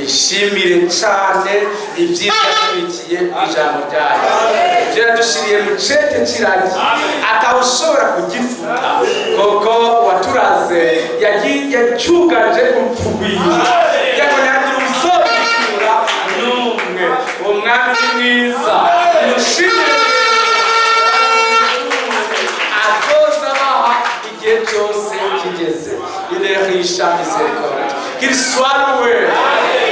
tuyishimire cyane ibyiza yatwikiye ijambo ryayo ibyo yadushiriye mu cete kiragi atawushobora kugifuta koko waturaze yacyugaje umupfugwiye yakonagira umusore n'umwe uwo mwami ni mwiza mushimire azoza abaha igihe cyose kigeze irehisha miséricorde qu'il soit loué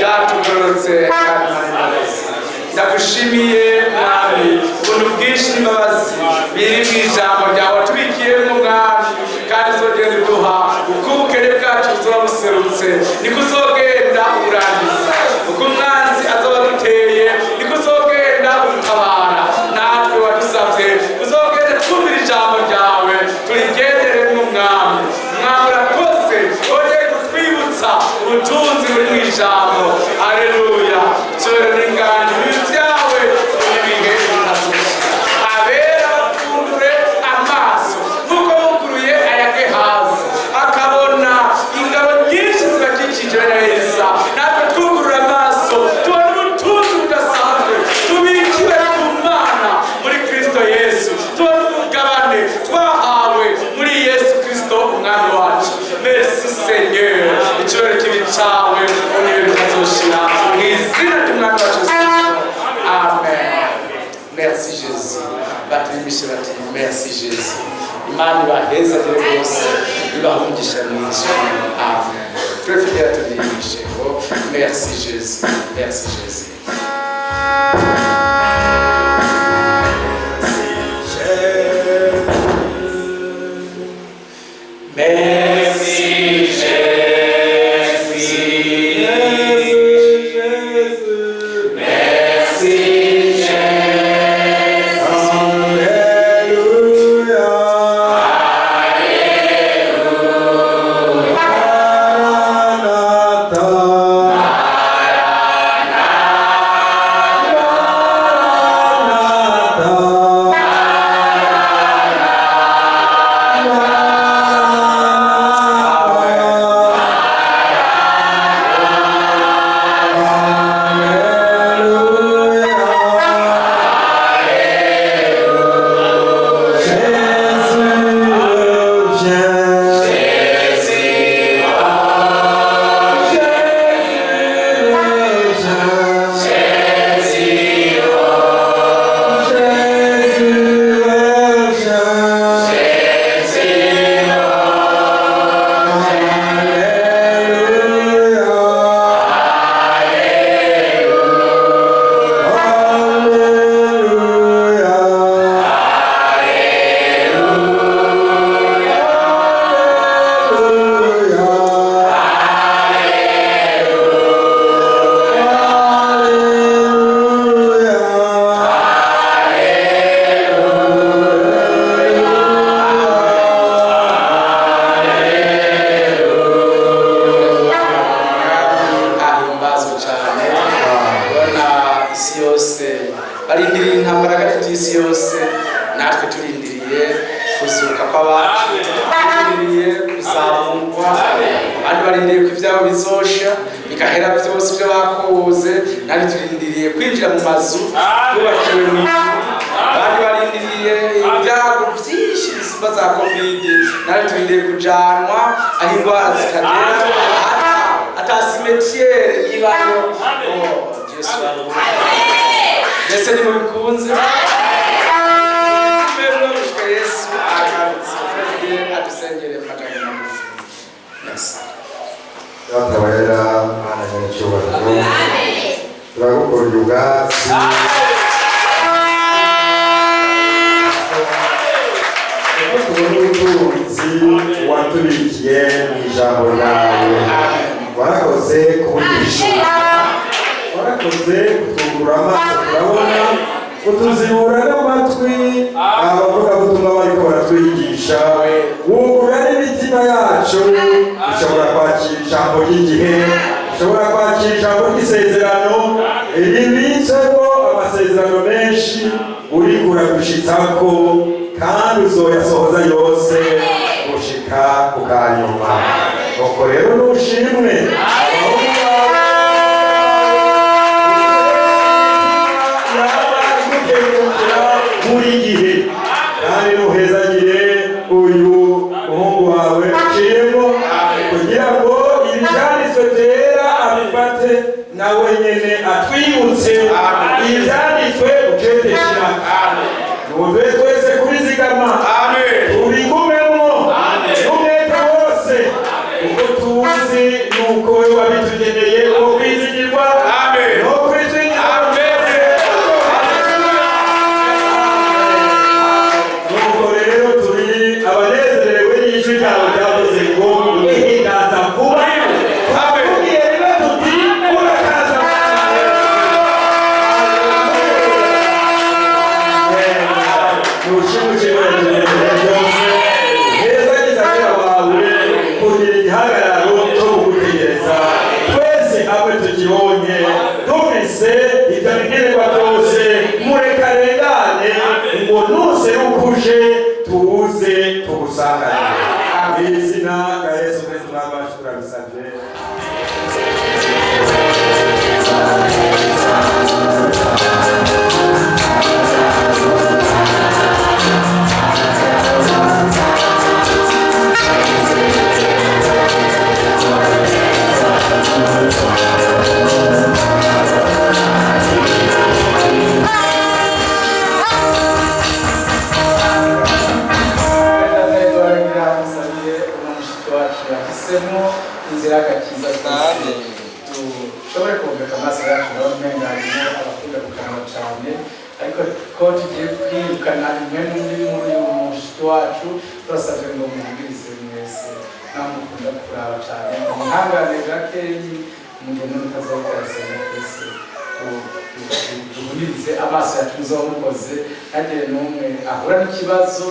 yatugororotse kandi n'imbabazi ndagushimiye mwami ubuntu bwinshi n'imbabazi biri mu ijambo ryawe watubikiyemo mwami kandi uzogenda uduha uko ubukene bwacu buzoba buserutse niko uzogenda uburangiza uko umwanzi azoba aduteye niko uzogenda udutabara natwe wadusabye uzogenda twumvira ijambo ryawe turigenderemo mwami mwami urakoze wongeye kutwibutsa ubutunzi buri mu ijambo haleluya cyoro n'inganji byawe n'ibihe bitazosha abera bafungure amaso nk'uko buguruye ayage hasi akabona ingabo nyinshi zibakikije neza natwe twugurura amaso tubona ubutunzi budasanzwe tubikiwe ku Mana muri Kristo Yesu tubona umugabane twahawe muri Yesu Kristo umwami wacu merci Seigneur icyubahiro kibi cyawe n'ibihe bitazoshira mu izina ry'umwami wacu Yesu Kristo amen. Merci Jésus baturimishe bati merci Jésus imana ibaheza rwose ibahungisha mwinshi amen. Très fidèle aturimishe ngo merci Jésus merci Jésus barindiriye intambara gatatu y'isi yose natwe turindiriye kuzuka kw'abacu turindiriye kuzamurwa abandi barindiriye ko ibyabo bizosha bigahera byose ibyo bakoze natwe turindiriye kwinjira mu mazu twubakiwe mu ijuru abandi barindiriye ibyago byinshi bisumba za covid natwe turindiriye kujanwa aho indwara zitagera ata cimetière ibayo Yesu mbese ni mu bikunze mbere Yesu agarutse adusengere magambo magufi merci Databarera Mana ny'icyubahiro turagukunda ubwatsi tubona ubutunzi watubikiye mu ijambo ryawe warakoze kubugisha warakoze kutungura amaso turabona utuzibura n'amatwi abavuga butumwa bariko baratwigisha wugura n'imitima yacu ushobora kwakira ijambo ry'igihe ushobora kwakira ijambo ry'isezerano ribitsemo amasezerano menshi uriko uradushitsako kandi uzoyasohoza yose gushika ku kanyuma nuko rero nushimwe abahungu bawe ate nawe nyene atwibutse ivyanditswe uceteshira nuve twese kubizigama tubigumemo n'umwete wose kuko tuzi nuko we wabitugeneye uwo kwizigirwa no kwizigirwa nuko rero turi abanezerewe n'ijwi ryawe ryavuze ngo ihindaza vuba twakubwiye rero tuti urakaza tuze tugusangane izina rya Yesu Kristo n'abacu turabisabye. inzira y'agakiza dushobore kumvika amaso yacu n'abamenga harimo abakunda gukanwa cyane ariko ko tugiye kwirukana imwe n'undi muri uyu mushiki wacu turasabye ngo mubwirize mwese namukunda kuraba cyane umuhangane gakeyi umugeni n'utazawukarasenya twese duhumirize amaso yacu muzomukoze ntagire n'umwe ahura n'ikibazo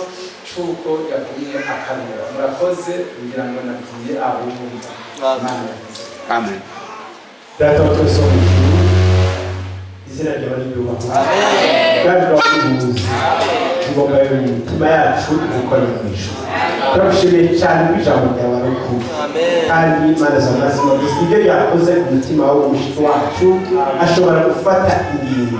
cy'uko yagumye akarira murakoze kugira ngo nabwiye abumva. Amen. Data wa twese wo mu ijuru izina ryawe ryubahwe kandi turakubuza tugomba imitima yacu gukorera mu ijuru turagushimiye cyane ko ijambo ryawe ari ukuri kandi Imana z'amazima gusa ibyo yakoze ku mutima w'umushiki wacu ashobora gufata ingingo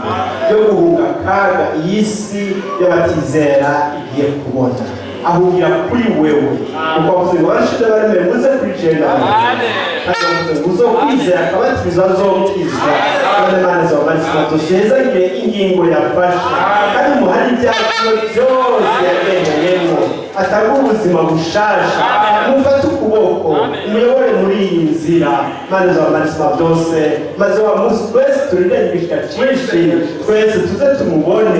yo guhunga akaga iyi si y'abatizera igiye kubona ahungira kuri wewe kuko wavuze ngo barashize baremere muze kuri jendana kandi wavuze ngo uzokwizera akabatirizwa azokizwa none Imana z'amazima dusezeranye ingingo yafashe kandi umuhari ibyacu byose yagendeyemo atanga ubuzima bushasha mufate ukuboko umuyobore muri iyi nzira Imana z'amazima byose maze wa munsi twese turirengishwa cyinshi twese tuze tumubone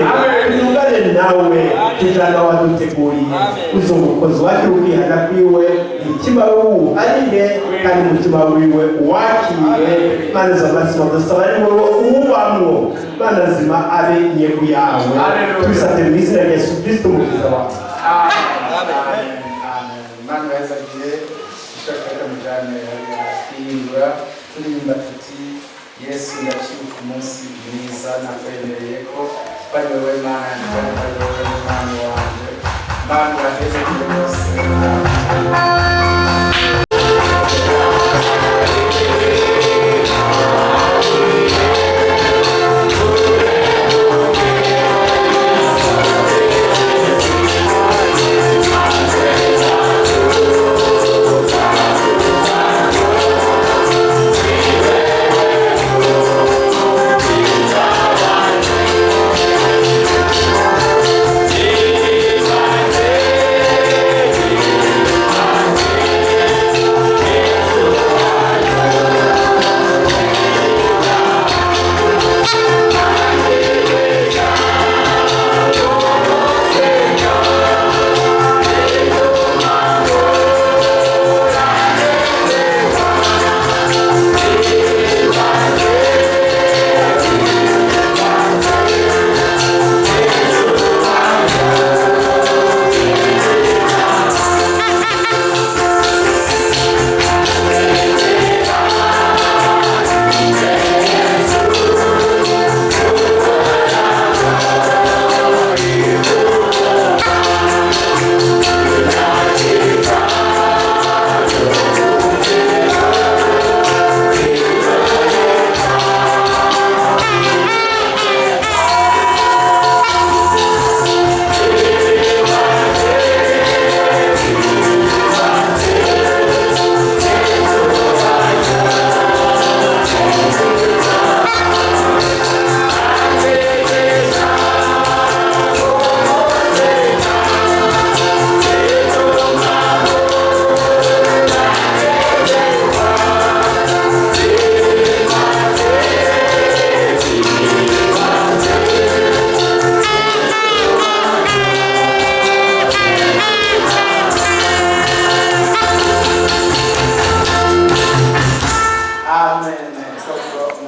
tungane nawe tujana waduteguriye uzo mukozi wake ubwihana kwiwe umutima w'uwo arire kandi umutima wiwe uwakire Imana z'amazima dusaba ari wowe uwubamwo Imana zima abe inyego yawe tubisabye mu izina rya Yesu Kristo umukiza wawe. Imana yazagiye ishaka mujane hariya turirimba tuti Yesu yacibuka umunsi mwiza nakwemereye ko bari wowe Mana yanjye bari wowe Mana wanjye Mana yazagiye yose. Yeah.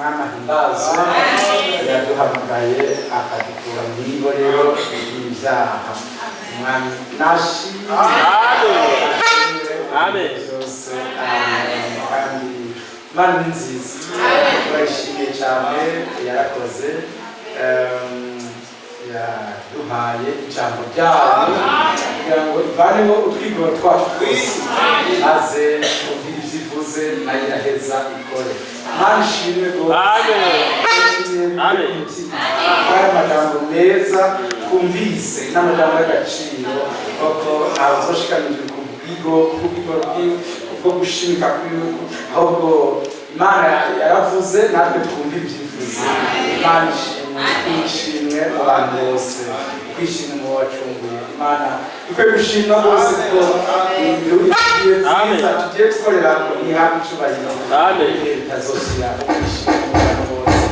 umwami ahimbaze yaduhamagaye akadukura muri bo rero y'ibyaha umwami nashimwe Amen. byose kandi Imana ni nziza turayishimiye cyane yarakoze yaduhaye ijambo ryayo kugira ngo ivaneho utwigoro twacu twese maze twumvire ibyo ivuze nayo iraheza ikore Imana ishimwe rwose kandi amajambo meza twumvise n'amajambo y'agaciro kuko ntabwo uzoshikanijwe ku bwigoro bwo gushimika kw'ibihugu ahubwo Imana yaravuze natwe twumvire ibyifuzo Imana ishimwe abantu bose kwishimira mu wacunguye Imana ikwiye gushimwa bose ko ibintu byiza tugiye gukorera ngo ntihabwe icyubahiro bitazoshyira kwishimira mu bantu bose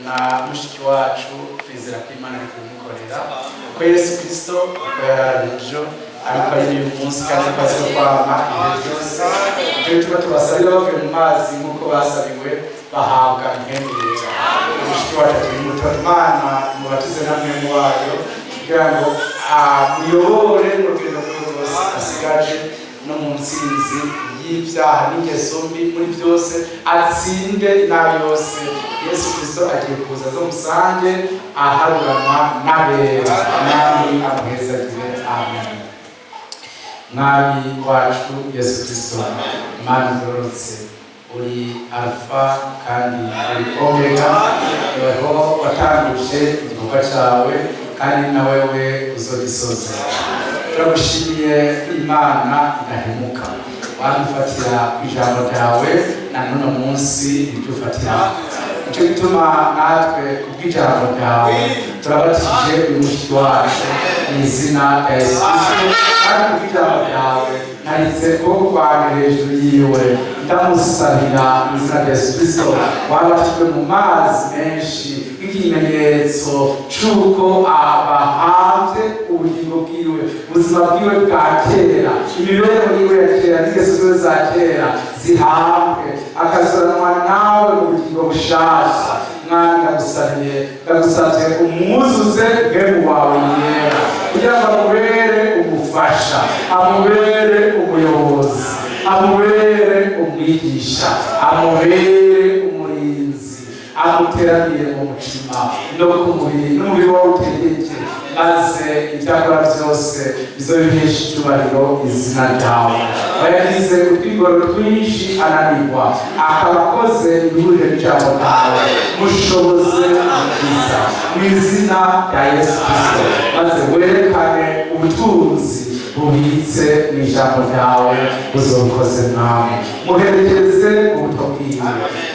na mushiki wacu twizera ko Imana ari kumukorera ko Yesu Kristo ejo ariko ari uyu munsi kandi kwazo kwama byose tuba tubasabira bavuye mu mazi nk'uko basabiwe bahabwa impembero mushiki wacu turi muto Imana mubatuze namwe mu wayo kugira ngo muyobore n'urugendo rwose asigaje no mu nsinzi y'ibyaha n'ingeso mbi muri byose atsinde inabi yose Yesu Kristo agiye kuza zo musange aharuranwa n'abera nami amuhezagire amen. Mwami wacu Yesu Kristo Imana igororotse uri alfa kandi uri omega, niweho watanguje igikorwa cyawe kandi na wewe uzogisoza. Turagushimiye Imana idahemuka, wadufatira ku ijambo ryawe na n'uno munsi iryufatira. Nicyo gituma natwe kubw'ijambo ryawe turabatije uyu mushiki wacu mu izina rya Yesu Kristo, kandi kubw'ijambo ryawe naritse ukuboko kwawe hejuru yiwe ndamusabira mu izina rya Yesu Kristo, wabatijwe mu mazi menshi nk'ikimenyetso c'uko abahanze ubugingo bwiwe, ubuzima bwiwe bwa kera, imibereho yiwe ya kera n'ingeso ziwe za kera zihambe, akazoranwa nawe mu bugingo bushasha. Mwami ndagusavye umwuzuze mwemu wawe yera, kugira ngo amubere umufasha, amubere umuyobozi, amubere umwigisha, amubere umurinzi, amuteraniye mu mutima no ku mubiri n'umubiri wawe utegeke, maze ibyo akora byose bizobihesha icyubahiro izina ryawe. Yagize utwigoro twinshi ananirwa, akaba akoze ibihurire n'ijambo ryawe, mushoboze ubwiza mu izina rya Yesu Kristo, maze werekane ubutunzi bubitse mu ijambo ryawe, uzobukoze nawe. Muherekeze ubuto bwiwe,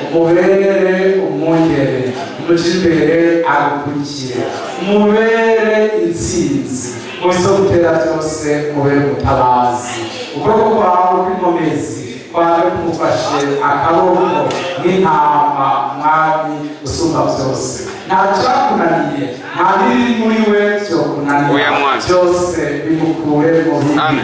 umubere umwungere, umuje imbere agukurikire, umubere intsinzi mu bizogutera byose, umubere umutabazi. Ukuboko kwawe kw'inkomezi kwawe kumufashe akaboko nk'intama, Mwami usumba byose. Nta cyakunaniye, nta biri muri we byokunanira, byose bimukure mu bibi,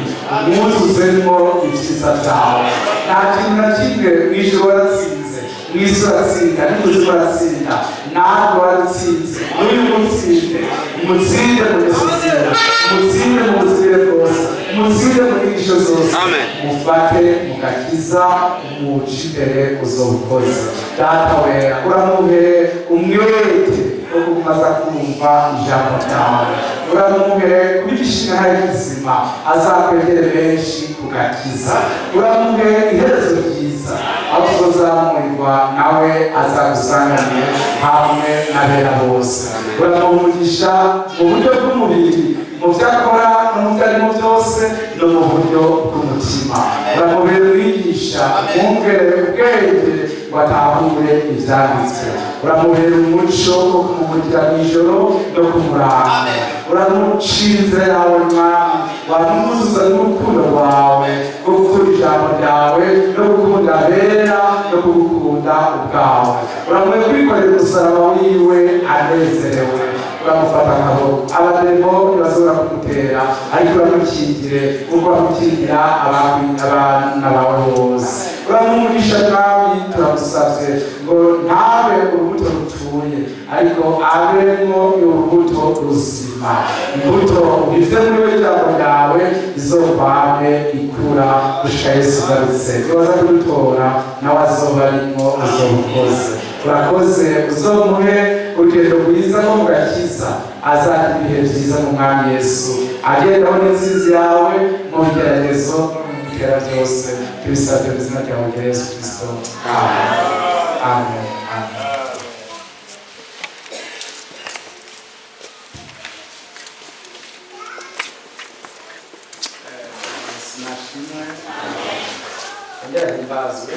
umwuzuzemo ibyiza byawe. Nta kintu na kimwe mw'ijuru waratsinze, mw'isi uratsinda, n'ikuzimu uratsinda, natwe waratsinze. N'uyu mutsinde, umutsinde mu ngeso ziwe, umutsinde mu buzire bwose, umutsinde mu nyigisho zose, mufate mugakiza, umuce imbere uzobukoze. Data wera, uramuhe umwete wo kumaza kumva ijambo ryawe, uramuhe kubigisha hari ubuzima, azakwegere benshi kugakiza, uramuhe iherezo ryiza, aho tuzamurirwa nawe azagusanganiye hamwe n'abera bose. Uramugisha mu buryo bw'umubiri, mu byo akora no mu byo arimo byose, no mu buryo bw'umutima. Uramubera umwigisha, umwungere ubwenge watahure ibyanditswe. Uramubera umuco wo kumumurikira mw'ijoro no kumuranga. Uramucira inzira yawe Mwami, wamwuzuza n'urukundo rwawe rwo gukunda ijambo ryawe no gukunda abera no kugukunda ubwawe. Uramuhe kwikorera umusaraba wiwe anezerewe, uramufata akaboko. Abademo ntibazobora kumutera, ariko uramukingire kuko bamukingira abana bawe bose. Uramugisha Mwami, turamusavye ngo ntabe urubuto rupfuye, ariko abemo urubuto ruzima, imbuto bive muri we ijambo ryawe izovame ikura gushika Yesu agarutse. Nibaza kubitora nawe azoba arimo uzobukoze. Urakoze, uzomuhe urugendo rwiza rwo mu gakiza, azagira ibihe byiza mu Mwami Yesu, agendaho n'intsinzi yawe mu bigeragezo no mu bitera byose. Tubisabye mu izina ryawe rya Yesu Kristo, amen. Amen. Amen. Sinashimwe, ongera himbazwe.